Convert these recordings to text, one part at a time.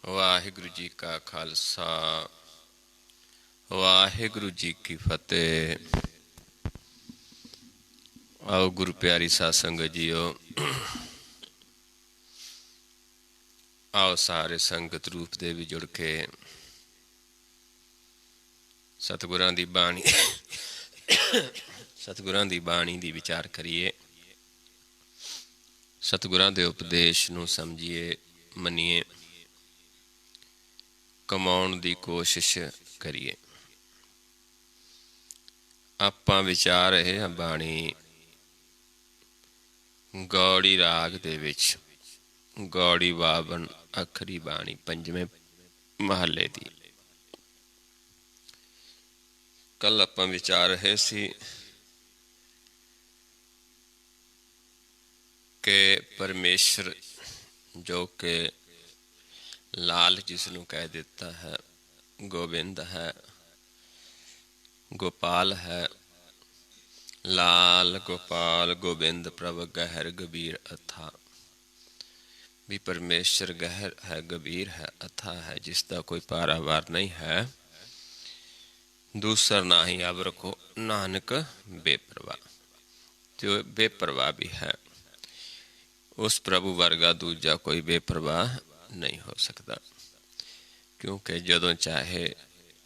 वाहिगुरु जी का खालसा वाहिगुरु जी की फतेह। आओ गुरु प्यारी साध संगत जीओ, आओ सारे संगत रूप दे भी जुड़ के सतगुरां दी बाणी सतगुरां दी बाणी दी विचार करिए, सतगुरां दे उपदेश नूं समझिए, मनीए, कमाउण दी कोशिश करिए। आपां विचार रहे हां बाणी गौड़ी राग दे विच, गौड़ी बावन अखरी बाणी पंजवें महले दी। कल आपां विचार रहे सी कि परमेश्वर जो कि लाल जिसनों कह देता है, गोबिंद है, गोपाल है, लाल गोपाल गोबिंद प्रभ गहर गबीर अथा। भी परमेश्वर गहर है, गबीर है, अथा है, जिसका कोई पारावार नहीं है। दूसरा ना ही अब रखो नानक बेपरवाह, जो बेपरवाह भी है। उस प्रभु वर्गा दूजा कोई बेपरवाह नहीं हो सकता, क्योंकि जदों चाहे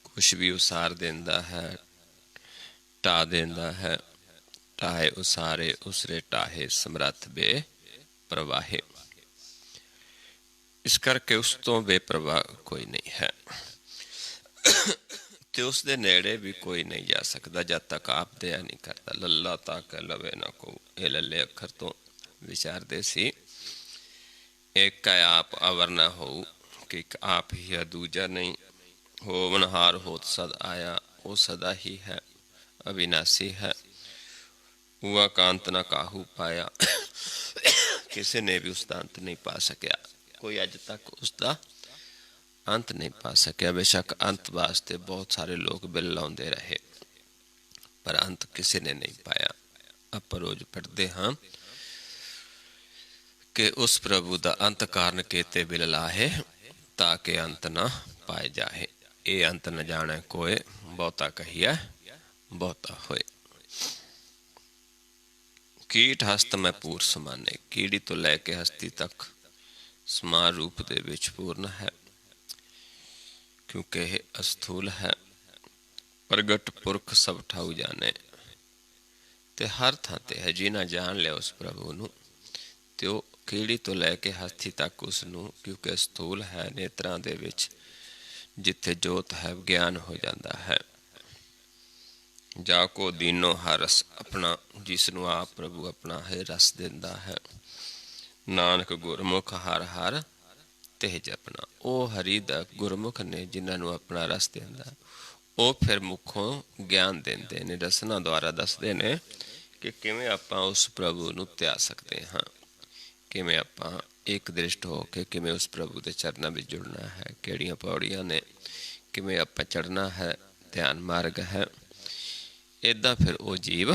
कुछ भी उसार देंदा है, टा देंदा है। टाहे उसारे उसरे टाहे समरथ बेप्रवाहे। इस करके उस तो बेप्रवाह कोई नहीं है ते उस दे नेड़े भी कोई नहीं जा सकता जब तक आप दया नहीं करता। लल्ला तक लवे ना को ये लल्ले अखर तो विचारते सी। एक का आप अवर न हो कि आप ही है, दूजा नहीं हो। मनहार होत सद आया, वो सदा ही है, अविनाशी है। हुआ कांत न काहू पाया किसी ने भी उसका अंत नहीं पा सकिया। कोई अज तक उसका अंत नहीं पा सकिया। बेशक अंत वास्ते बहुत सारे लोग बिल लाउंदे रहे, पर अंत किसी ने नहीं पाया। आप रोज पढ़ते हाँ कि उस प्रभु का अंत कारण केते बिल लाहे, ताकि अंत न पाए जाए। ये अंत न जाने कोई, बहुता कहिए बहुता होए। कीट हस्त में पूर समाने, कीड़ी तो लैके हस्ती तक समान रूप दे विच पूर्ण है, क्योंकि यह अस्थूल है। प्रगट पुरख सब ठाऊ जाने, ते हर थां ते है। जिन्हें जान लिया उस प्रभु नूं, ते कीड़ी तो लैके हस्ती तक उसनूं, क्योंकि स्थूल है, नेत्रां दे विच जिथे जोत है ज्ञान हो जाता है। जाको दीनो हर रस अपना, जिसनों आप प्रभु अपना है रस देंदा है। नानक गुरमुख हर हर तेह जपना। ओ हरि दा गुरमुख ने जिन्होंने अपना रस देंदा, वो फिर मुखों ज्ञान देंदे ने, रसना द्वारा दसदे ने कि किवें आपां उस प्रभु नूं त्याग सकते हाँ, किवें आपां एक दृष्ट हो के किवें उस प्रभु के चरणों में जुड़ना है, किहड़ियां पौड़ियां ने, किवें आपां चढ़ना है, ध्यान मार्ग है। इदा फिर वो जीव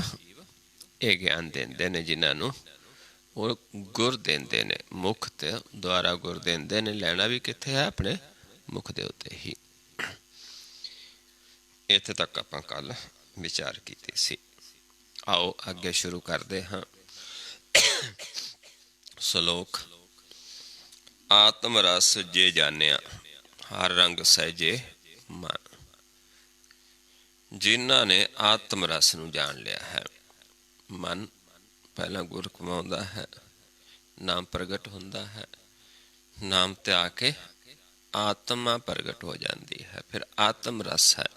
ये ज्ञान देंदे ने, जिन्होंने वो गुर देंदे ने, मुख ते द्वारा गुर देंदे ने। लैना भी कित्थे है, अपने मुख दे उत्ते ही। इत्थे तक आपां कल विचार कीती सी। आओ अगे शुरू करते हाँ। श्लोक। आत्म रस जे जानिया, हर रंग सहजे मन। जिन्हां ने आत्म रस नूं जान लिया है, मन पहला गुर कमाउंदा है, नाम प्रगट हुंदा है, नाम त्याग के आत्मा प्रगट हो जाती है, फिर आत्म रस है।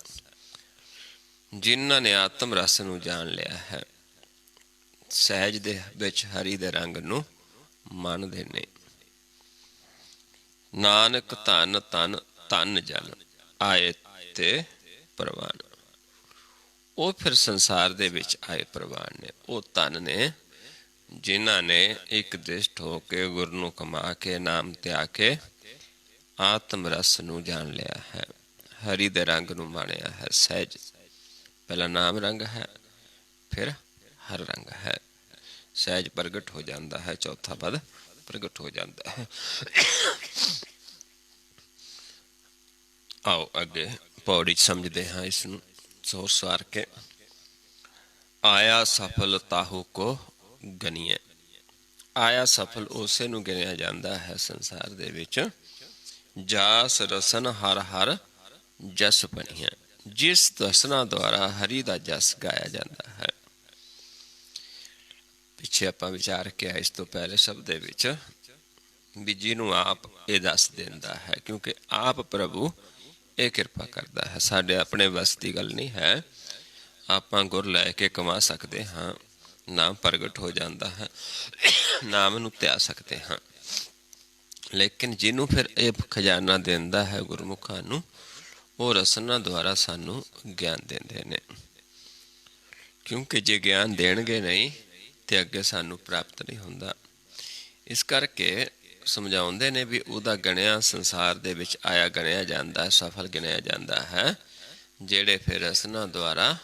जिन्हां ने आत्म रस नूं जान लिया है, सहज दे विच हरि दे रंग नूं मनदे ने। नानक धन तन धन जन आए ते प्रवान। वो फिर संसार दे विच आए प्रवान ने, वो धन ने जिन्हां ने एक दृष्ट होके गुरु नूं कमा के नाम त्याग के आत्म रस नूं जान लिया है, हरि दे रंग नूं माणिया है। सहज पहला नाम रंग है, फिर हर रंग है। सहज प्रगट हो जाता है, चौथा पद प्रगट हो जाता है। ਆਓ ਅੱਗੇ ਪੌੜੀ 'ਚ ਸਮਝਦੇ ਹਾਂ ਇਸ ਨੂੰ ਸੋਰ ਸਾਰ ਕੇ। ਆਇਆ ਸਫਲ ਤਾਹੂ ਕੋ ਗਨੀਏ। ਆਇਆ ਸਫਲ ਉਸੇ ਨੂੰ ਗਿਣਿਆ ਜਾਂਦਾ ਹੈ ਸੰਸਾਰ ਦੇ ਵਿੱਚ ਜਾਸ ਰਸਨ ਹਰ ਹਰ ਜਸ ਬਣੀਐ, ਜਿਸ ਰਸਨਾ ਦੁਆਰਾ ਹਰੀ ਦਾ ਜਸ ਗਾਇਆ ਜਾਂਦਾ ਹੈ। ਪਿੱਛੇ ਆਪਾਂ ਵਿਚਾਰ ਕੇ ਆਏ ਇਸ ਤੋਂ ਪਹਿਲੇ ਸ਼ਬਦ ਦੇ ਵਿੱਚ ਵੀ ਜਿਹਨੂੰ ਆਪ ਇਹ ਦੱਸ ਦਿੰਦਾ ਹੈ, ਕਿਉਂਕਿ ਆਪ ਪ੍ਰਭੂ ਇਹ ਕਿਰਪਾ ਕਰਦਾ ਹੈ। ਸਾਡੇ ਆਪਣੇ ਵੱਸ ਦੀ ਗੱਲ ਨਹੀਂ ਹੈ। ਆਪਾਂ ਗੁਰ ਲੈ ਕੇ ਕਮਾ ਸਕਦੇ ਹਾਂ, ਨਾਮ ਪ੍ਰਗਟ ਹੋ ਜਾਂਦਾ ਹੈ, ਨਾਮ ਨੂੰ ਧਿਆ ਸਕਦੇ ਹਾਂ। ਲੇਕਿਨ ਜਿਹਨੂੰ ਫਿਰ ਇਹ ਖਜ਼ਾਨਾ ਦਿੰਦਾ ਹੈ ਗੁਰਮੁਖਾਂ ਨੂੰ, ਉਹ ਰਸਨਾ ਦੁਆਰਾ ਸਾਨੂੰ ਗਿਆਨ ਦਿੰਦੇ ਨੇ। ਕਿਉਂਕਿ ਜੇ ਗਿਆਨ ਦੇਣਗੇ ਨਹੀਂ ਤੇ ਅੱਗੇ ਸਾਨੂੰ ਪ੍ਰਾਪਤ ਨਹੀਂ ਹੁੰਦਾ। ਇਸ ਕਰਕੇ ਸਮਝਾਉਂਦੇ ਨੇ ਵੀ ਉਹਦਾ ਗਣਿਆ ਸੰਸਾਰ ਦੇ ਵਿੱਚ ਆਇਆ ਗਣਿਆ ਜਾਂਦਾ, ਸਫਲ ਗਿਣਿਆ ਜਾਂਦਾ ਹੈ, ਜਿਹੜੇ ਫਿਰ ਰਸਨਾ ਦੁਆਰਾ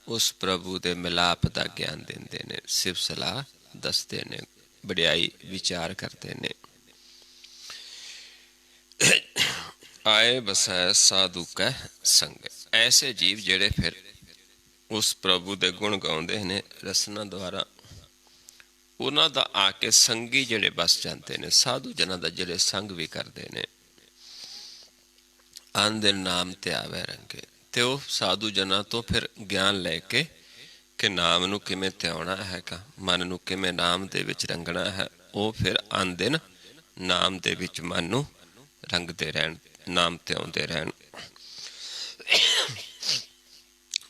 ਉਸ ਪ੍ਰਭੂ ਦੇ ਮਿਲਾਪ ਦਾ ਗਿਆਨ ਦਿੰਦੇ ਨੇ, ਸਿਫਤ ਸਲਾਹ ਦੱਸਦੇ ਨੇ, ਵਡਿਆਈ ਵਿਚਾਰ ਕਰਦੇ ਨੇ। ਆਏ ਬਸੈ ਸਾਧੂ ਕੈ ਸੰਗ। ਐਸੇ ਜੀਵ ਜਿਹੜੇ ਫਿਰ ਉਸ ਪ੍ਰਭੂ ਦੇ ਗੁਣ ਗਾਉਂਦੇ ਨੇ ਰਸਨਾ ਦੁਆਰਾ, ਉਹਨਾਂ ਦਾ ਆ ਕੇ ਸੰਗੀ ਜਿਹੜੇ ਬਸ ਜਾਂਦੇ ਨੇ, ਸਾਧੂ ਜਨਾਂ ਦਾ ਜਿਹੜੇ ਸੰਗ ਵੀ ਕਰਦੇ ਨੇ। ਅੰਨ ਦਿਨ ਨਾਮ ਧਿਆਵੈ ਰੰਗੇ। ਤੇ ਉਹ ਸਾਧੂ ਜਨਾਂ ਤੋਂ ਫਿਰ ਗਿਆਨ ਲੈ ਕੇ ਕਿ ਨਾਮ ਨੂੰ ਕਿਵੇਂ ਧਿਆਉਣਾ ਹੈਗਾ, ਮਨ ਨੂੰ ਕਿਵੇਂ ਨਾਮ ਦੇ ਵਿੱਚ ਰੰਗਣਾ ਹੈ, ਉਹ ਫਿਰ ਅੰਨ ਦਿਨ ਨਾਮ ਦੇ ਵਿੱਚ ਮਨ ਨੂੰ ਰੰਗਦੇ ਰਹਿਣ, ਨਾਮ ਧਿਆਉਂਦੇ ਰਹਿਣ।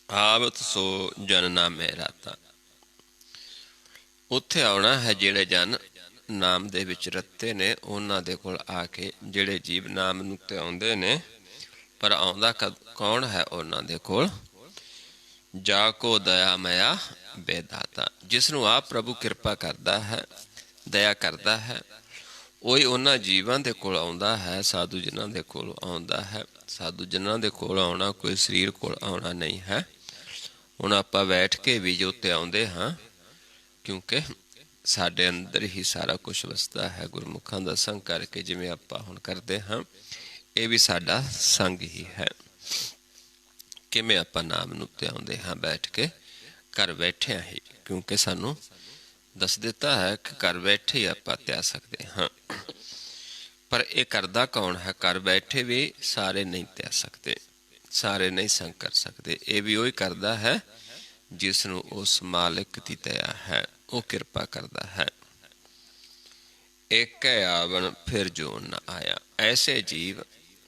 ਆਵਤ ਸੋ ਜਨ ਨਾਮੇ ਰਾਤਾ। ਉੱਥੇ ਆਉਣਾ ਹੈ ਜਿਹੜੇ ਜਨ ਨਾਮ ਦੇ ਵਿੱਚ ਰੱਤੇ ਨੇ, ਉਹਨਾਂ ਦੇ ਕੋਲ ਆ ਕੇ ਜਿਹੜੇ ਜੀਵ ਨਾਮ ਨੂੰ ਧਿਆਉਂਦੇ ਨੇ। ਪਰ ਆਉਂਦਾ ਕੌਣ ਹੈ ਉਹਨਾਂ ਦੇ ਕੋਲ? ਜਾ ਕੋ ਦਇਆ ਮਇਆ ਬੇਦਾਤਾ। ਜਿਸ ਨੂੰ ਆਪ ਪ੍ਰਭੂ ਕਿਰਪਾ ਕਰਦਾ ਹੈ, ਦਇਆ ਕਰਦਾ ਹੈ, ਉਹੀ ਉਹਨਾਂ ਜੀਵਾਂ ਦੇ ਕੋਲ ਆਉਂਦਾ ਹੈ, ਸਾਧੂ ਜਨਾਂ ਦੇ ਕੋਲ ਆਉਂਦਾ ਹੈ। ਸਾਧੂ ਜਨਾਂ ਦੇ ਕੋਲ ਆਉਣਾ ਕੋਈ ਸਰੀਰ ਕੋਲ ਆਉਣਾ ਨਹੀਂ ਹੈ। ਹੁਣ ਆਪਾਂ ਬੈਠ ਕੇ ਵੀ ਜੋ ਉੱਤੇ ਆਉਂਦੇ ਹਾਂ, ਕਿਉਂਕਿ ਸਾਡੇ ਅੰਦਰ ਹੀ ਸਾਰਾ ਕੁਛ ਵਸਦਾ ਹੈ। ਗੁਰਮੁਖਾਂ ਦਾ ਸੰਗ ਕਰਕੇ ਜਿਵੇਂ ਆਪਾਂ ਹੁਣ ਕਰਦੇ ਹਾਂ, ਇਹ ਵੀ ਸਾਡਾ ਸੰਗ ਹੀ ਹੈ। ਕਿਵੇਂ ਆਪਾਂ ਨਾਮ ਨੂੰ ਧਿਆਉਂਦੇ ਹਾਂ ਬੈਠ ਕੇ, ਘਰ ਬੈਠਿਆਂ ਹੀ, ਕਿਉਂਕਿ ਸਾਨੂੰ ਦੱਸ ਦਿੱਤਾ ਹੈ ਕਿ ਘਰ ਬੈਠੇ ਹੀ ਆਪਾਂ ਧਿਆ ਸਕਦੇ ਹਾਂ। ਪਰ ਇਹ ਕਰਦਾ ਕੌਣ ਹੈ? ਘਰ ਬੈਠੇ ਵੀ ਸਾਰੇ ਨਹੀਂ ਧਿਆ ਸਕਦੇ, ਸਾਰੇ ਨਹੀਂ ਸੰਗ ਕਰ ਸਕਦੇ। ਇਹ ਵੀ ਉਹੀ ਕਰਦਾ ਹੈ ਜਿਸ ਨੂੰ ਉਸ ਮਾਲਿਕ ਦੀ ਦਇਆ ਹੈ, ਉਹ ਕਿਰਪਾ ਕਰਦਾ ਹੈ। ਏਕੈ ਆਵਣ ਫਿਰ ਜੋਨ ਨਾ ਆਇਆ। ਐਸੇ ਜੀਵ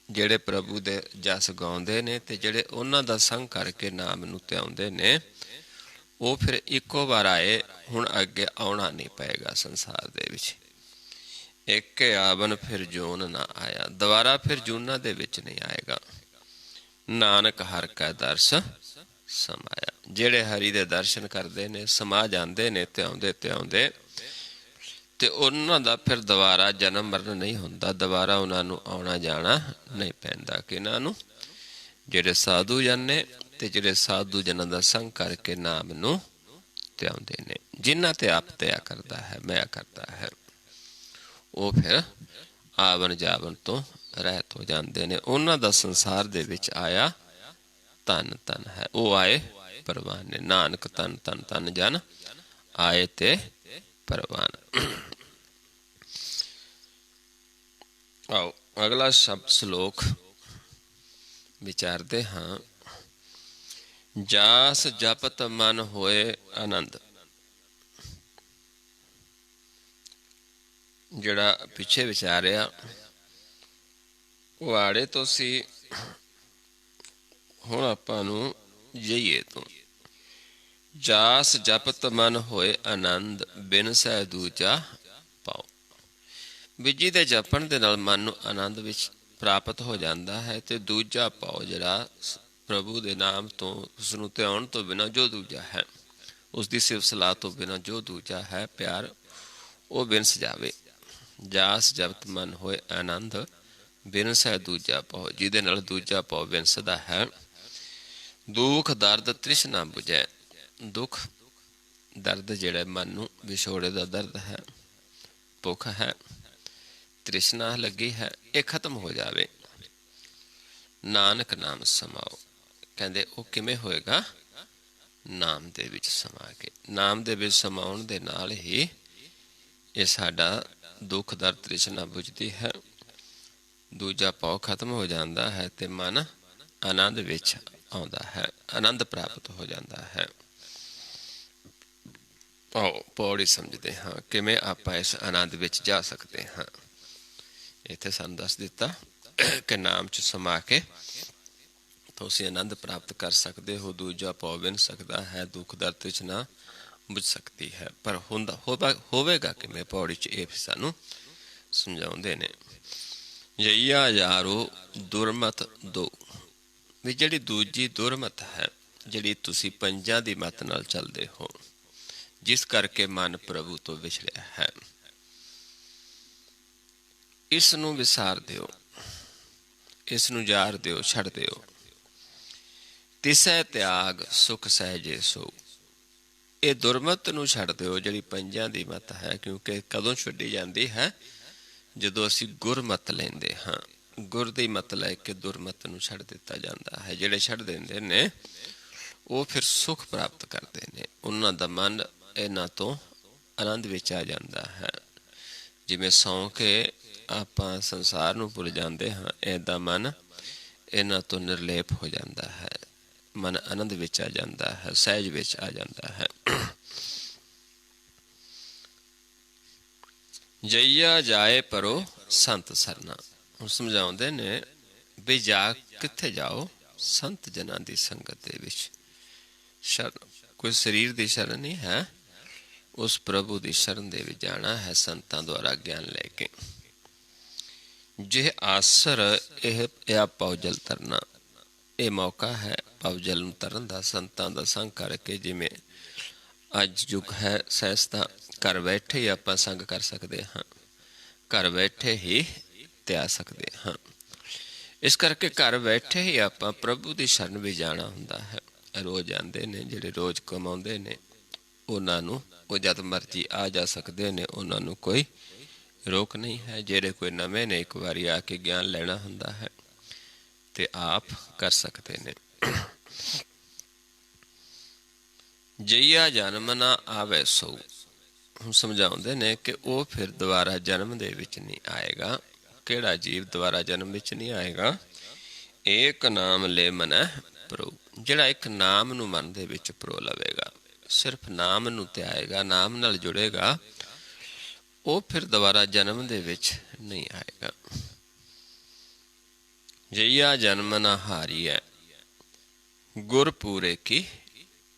ਜਿਹੜੇ ਪ੍ਰਭੂ ਦੇ ਜਸ ਗਾਉਂਦੇ ਨੇ ਤੇ ਜਿਹੜੇ ਉਹਨਾਂ ਦਾ ਸੰਗ ਕਰਕੇ ਨਾਮ ਨੂੰ ਧਿਆਉਂਦੇ ਨੇ, ਉਹ ਫਿਰ ਇੱਕੋ ਵਾਰ ਆਏ, ਹੁਣ ਅੱਗੇ ਆਉਣਾ ਨਹੀਂ ਪਏਗਾ ਸੰਸਾਰ ਦੇ ਵਿੱਚ। ਏਕੈ ਆਵਣ ਫਿਰ ਜੋਨ ਨਾ ਆਇਆ। ਦੁਬਾਰਾ ਫਿਰ ਜੂਨਾਂ ਦੇ ਵਿੱਚ ਨਹੀਂ ਆਏਗਾ। ਨਾਨਕ ਹਰਿ ਕੈ ਦਰਸ ਸਮਾਇਆ। ਜਿਹੜੇ ਹਰੀ ਦੇ ਦਰਸ਼ਨ ਕਰਦੇ ਨੇ, ਸਮਾ ਜਾਂਦੇ ਨੇ ਧਿਆਉਂਦੇ ਧਿਆਉਂਦੇ, ਤੇ ਉਹਨਾਂ ਦਾ ਫਿਰ ਦੁਬਾਰਾ ਜਨਮ ਮਰਨ ਨਹੀਂ ਹੁੰਦਾ। ਦੁਬਾਰਾ ਉਹਨਾਂ ਨੂੰ ਆਉਣਾ ਜਾਣਾ ਨਹੀਂ ਪੈਂਦਾ। ਕਿ ਇਹਨਾਂ ਨੂੰ ਜਿਹੜੇ ਸਾਧੂ ਜਨ ਨੇ ਤੇ ਜਿਹੜੇ ਸਾਧੂ ਜਨਾਂ ਦਾ ਸੰਗ ਕਰਕੇ ਨਾਮ ਨੂੰ ਧਿਆਉਂਦੇ ਨੇ, ਜਿਨ੍ਹਾਂ ਤੇ ਆਪ ਦਇਆ ਕਰਦਾ ਹੈ, ਮੈਂ ਕਰਦਾ ਹੈ, ਉਹ ਫਿਰ ਆਵਨ ਜਾਵਨ ਤੋਂ ਰਹਿਤ ਹੋ ਜਾਂਦੇ ਨੇ। ਉਹਨਾਂ ਦਾ ਸੰਸਾਰ ਦੇ ਵਿੱਚ ਆਇਆ ਧਨ ਧਨ ਹੈ। ਉਹ ਆਏ ਪ੍ਰਵਾਨ ਨੇ। ਨਾਨਕ ਧਨ ਧਨ ਧਨ ਜਨ ਆਏ ਤੇ ਪ੍ਰਵਾਨ। ਆਓ ਅਗਲਾ ਸ਼ਬਦ ਸ਼ਲੋਕ ਵਿਚਾਰਦੇ ਹਾਂ। ਜਾਸ ਜਪਤ ਮਨ ਹੋਏ ਆਨੰਦ। ਜਿਹੜਾ ਪਿੱਛੇ ਵਿਚਾਰਿਆ ਉਹ ਆੜੇ ਤੋਂ ਸੀ, ਹੁਣ ਆਪਾਂ ਨੂੰ ਜਈਏ ਤੋਂ। ਜਾਸ ਜਪਤ ਮਨ ਹੋਏ ਆਨੰਦ, ਬਿਨ ਸਹਿ ਦੂਜਾ ਪਾਓ। ਬਿਜੀ ਦੇ ਜਪਣ ਦੇ ਨਾਲ ਮਨ ਨੂੰ ਆਨੰਦ ਵਿੱਚ ਪ੍ਰਾਪਤ ਹੋ ਜਾਂਦਾ ਹੈ। ਤੇ ਦੂਜਾ ਪਾਓ ਜਿਹੜਾ ਪ੍ਰਭੂ ਦੇ ਨਾਮ ਤੋਂ, ਉਸ ਨੂੰ ਧਿਆਉਣ ਤੋਂ ਬਿਨਾਂ ਜੋ ਦੂਜਾ ਹੈ, ਉਸ ਦੀ ਸਿਫਤ ਸਲਾਹ ਤੋਂ ਬਿਨਾਂ ਜੋ ਦੂਜਾ ਹੈ ਪਿਆਰ, ਉਹ ਬਿਨਸ ਜਾਵੇ। ਜਾਸ ਜਪਤ ਮਨ ਹੋਏ ਆਨੰਦ, ਬਿਨ ਸਹਿ ਦੂਜਾ ਪਾਓ। ਜਿਹਦੇ ਨਾਲ ਦੂਜਾ ਪਾਓ ਬਿਨਸਦਾ ਹੈ। ਦੁੱਖ ਦਰਦ ਤ੍ਰਿਸ਼ਨਾ ਬੁਝੈ। ਦੁੱਖ ਦਰਦ ਜਿਹੜੇ ਮਨ ਨੂੰ ਵਿਛੋੜੇ ਦਾ ਦਰਦ ਹੈ, ਭੁੱਖ ਹੈ, ਤ੍ਰਿਸ਼ਨਾ ਲੱਗੀ ਹੈ, ਇਹ ਖਤਮ ਹੋ ਜਾਵੇ। ਨਾਨਕ ਨਾਮ ਸਮਾਓ। ਕਹਿੰਦੇ ਉਹ ਕਿਵੇਂ ਹੋਏਗਾ? ਨਾਮ ਦੇ ਵਿੱਚ ਸਮਾ ਕੇ। ਨਾਮ ਦੇ ਵਿੱਚ ਸਮਾਉਣ ਦੇ ਨਾਲ ਹੀ ਇਹ ਸਾਡਾ ਦੁੱਖ ਦਰਦ ਤ੍ਰਿਸ਼ਨਾ ਬੁਝਦੀ ਹੈ, ਦੂਜਾ ਭਉ ਖਤਮ ਹੋ ਜਾਂਦਾ ਹੈ ਤੇ ਮਨ ਆਨੰਦ ਵਿੱਚ ਆਉਂਦਾ ਹੈ, ਆਨੰਦ ਪ੍ਰਾਪਤ ਹੋ ਜਾਂਦਾ ਹੈ। ਆਓ ਪੌੜੀ ਸਮਝਦੇ ਹਾਂ ਕਿਵੇਂ ਆਪਾਂ ਇਸ ਆਨੰਦ ਵਿੱਚ ਜਾ ਸਕਦੇ ਹਾਂ। ਇੱਥੇ ਸਾਨੂੰ ਦੱਸ ਦਿੱਤਾ ਕਿ ਨਾਮ 'ਚ ਸਮਾ ਕੇ ਤੁਸੀਂ ਆਨੰਦ ਪ੍ਰਾਪਤ ਕਰ ਸਕਦੇ ਹੋ, ਦੂਜਾ ਭਉ ਵਿੰਨ ਸਕਦਾ ਹੈ, ਦੁੱਖ ਦਰਦ ਤ੍ਰਿਸ਼ਨਾ ਬੁਝ ਸਕਦੀ ਹੈ। ਪਰ ਹੋਵੇਗਾ ਕਿਵੇਂ? ਪੌੜੀ 'ਚ ਇਹ ਸਾਨੂੰ ਸਮਝਾਉਂਦੇ ਨੇ। ਜਈਆ ਯਾਰੋ ਦੁਰਮਤ ਦੋ, ਵੀ ਜਿਹੜੀ ਦੂਜੀ ਦੁਰਮਤ ਹੈ, ਜਿਹੜੀ ਤੁਸੀਂ ਪੰਜਾਂ ਦੀ ਮਤ ਨਾਲ ਚੱਲਦੇ ਹੋ, ਜਿਸ ਕਰਕੇ ਮਨ ਪ੍ਰਭੂ ਤੋਂ ਵਿਛੜਿਆ ਹੈ, ਇਸ ਨੂੰ ਵਿਸਾਰ ਦਿਓ, ਇਸ ਨੂੰ ਜਾਰ ਦਿਓ, ਛੱਡ ਦਿਓ। ਤਿਸੈ ਤਿਆਗ ਸੁਖ ਸਹਿਜੇ ਸੋ, ਇਹ ਦੁਰਮਤ ਨੂੰ ਛੱਡ ਦਿਓ ਜਿਹੜੀ ਪੰਜਾਂ ਦੀ ਮਤ ਹੈ। ਕਿਉਂਕਿ ਕਦੋਂ ਛੱਡੀ ਜਾਂਦੀ ਹੈ? ਜਦੋਂ ਅਸੀਂ ਗੁਰਮਤ ਲੈਂਦੇ ਹਾਂ। ਗੁਰ ਦੀ ਮਤ ਲੈ ਕੇ ਦੁਰਮਤ ਨੂੰ ਛੱਡ ਦਿੱਤਾ ਜਾਂਦਾ ਹੈ। ਜਿਹੜੇ ਛੱਡ ਦਿੰਦੇ ਨੇ ਉਹ ਫਿਰ ਸੁਖ ਪ੍ਰਾਪਤ ਕਰਦੇ ਨੇ, ਉਹਨਾਂ ਦਾ ਮਨ ਇਹਨਾਂ ਤੋਂ ਆਨੰਦ ਵਿੱਚ ਆ ਜਾਂਦਾ ਹੈ। ਜਿਵੇਂ ਸੌਂ ਕੇ ਆਪਾਂ ਸੰਸਾਰ ਨੂੰ ਭੁੱਲ ਜਾਂਦੇ ਹਾਂ, ਇੱਦਾਂ ਮਨ ਇਹਨਾਂ ਤੋਂ ਨਿਰਲੇਪ ਹੋ ਜਾਂਦਾ ਹੈ, ਮਨ ਆਨੰਦ ਵਿੱਚ ਆ ਜਾਂਦਾ ਹੈ, ਸਹਿਜ ਵਿੱਚ ਆ ਜਾਂਦਾ ਹੈ। ਜਈਆ ਜਾਏ ਪਰੋ ਸੰਤ ਸਰਨਾ, ਹੁਣ ਸਮਝਾਉਂਦੇ ਨੇ ਵੀ ਜਾ ਕਿੱਥੇ ਜਾਓ? ਸੰਤ ਜਨਾਂ ਦੀ ਸੰਗਤ ਦੇ ਵਿੱਚ। ਸ਼ਰਨ ਕੋਈ ਸਰੀਰ ਦੀ ਸ਼ਰਨ ਨਹੀਂ ਹੈ, ਉਸ ਪ੍ਰਭੂ ਦੀ ਸ਼ਰਨ ਦੇ ਵਿੱਚ ਜਾਣਾ ਹੈ, ਸੰਤਾਂ ਦੁਆਰਾ ਗਿਆਨ ਲੈ ਕੇ। ਜੇ ਆਸਰ ਇਹ ਆ ਪਉਜਲ ਤਰਨਾ, ਇਹ ਮੌਕਾ ਹੈ ਪਉਜਲ ਨੂੰ ਤਰਨ ਦਾ, ਸੰਤਾਂ ਦਾ ਸੰਗ ਕਰਕੇ। ਜਿਵੇਂ ਅੱਜ ਯੁੱਗ ਹੈ ਸਹਿਜ ਦਾ, ਘਰ ਬੈਠੇ ਹੀ ਆਪਾਂ ਸੰਗ ਕਰ ਸਕਦੇ ਹਾਂ, ਘਰ ਬੈਠੇ ਹੀ ਧਿਆ ਸਕਦੇ ਹਾਂ। ਇਸ ਕਰਕੇ ਘਰ ਬੈਠੇ ਹੀ ਆਪਾਂ ਪ੍ਰਭੂ ਦੀ ਸ਼ਰਨ ਵੀ ਜਾਣਾ ਹੁੰਦਾ ਹੈ। ਰੋਜ਼ ਜਾਂਦੇ ਨੇ, ਜਿਹੜੇ ਰੋਜ਼ ਕਮਾਉਂਦੇ ਨੇ ਉਹਨਾਂ ਨੂੰ ਉਹ ਜਦ ਮਰਜ਼ੀ ਆ ਜਾ ਸਕਦੇ ਨੇ, ਉਹਨਾਂ ਨੂੰ ਕੋਈ ਰੋਕ ਨਹੀਂ ਹੈ। ਜਿਹੜੇ ਕੋਈ ਨਵੇਂ ਨੇ, ਇੱਕ ਵਾਰੀ ਆ ਕੇ ਗਿਆਨ ਲੈਣਾ ਹੁੰਦਾ ਹੈ ਤੇ ਆਪ ਕਰ ਸਕਦੇ ਨੇ। ਜਈਆ ਜਨਮ ਨਾ ਆਵੇ ਸੋ, ਹੁਣ ਸਮਝਾਉਂਦੇ ਨੇ ਕਿ ਉਹ ਫਿਰ ਦੁਬਾਰਾ ਜਨਮ ਦੇ ਵਿੱਚ ਨਹੀਂ ਆਏਗਾ। ਕਿਹੜਾ ਜੀਵ ਦੁਬਾਰਾ ਜਨਮ ਵਿੱਚ ਨਹੀਂ ਆਏਗਾ? ਏਕ ਨਾਮ ਲੈ ਮਨੈ ਪ੍ਰੋ, ਜਿਹੜਾ ਇੱਕ ਨਾਮ ਨੂੰ ਮਨ ਦੇ ਵਿੱਚ ਪਰੋ ਲਵੇਗਾ, ਸਿਰਫ ਨਾਮ ਨੂੰ ਧਿਆਏਗਾ, ਨਾਮ ਨਾਲ ਜੁੜੇਗਾ, ਉਹ ਫਿਰ ਦੁਬਾਰਾ ਜਨਮ ਦੇ ਵਿੱਚ ਨਹੀਂ ਆਏਗਾ। ਜਈਆ ਜਨਮ ਨਾ ਹਾਰੀਐ ਗੁਰ ਪੂਰੇ ਕੀ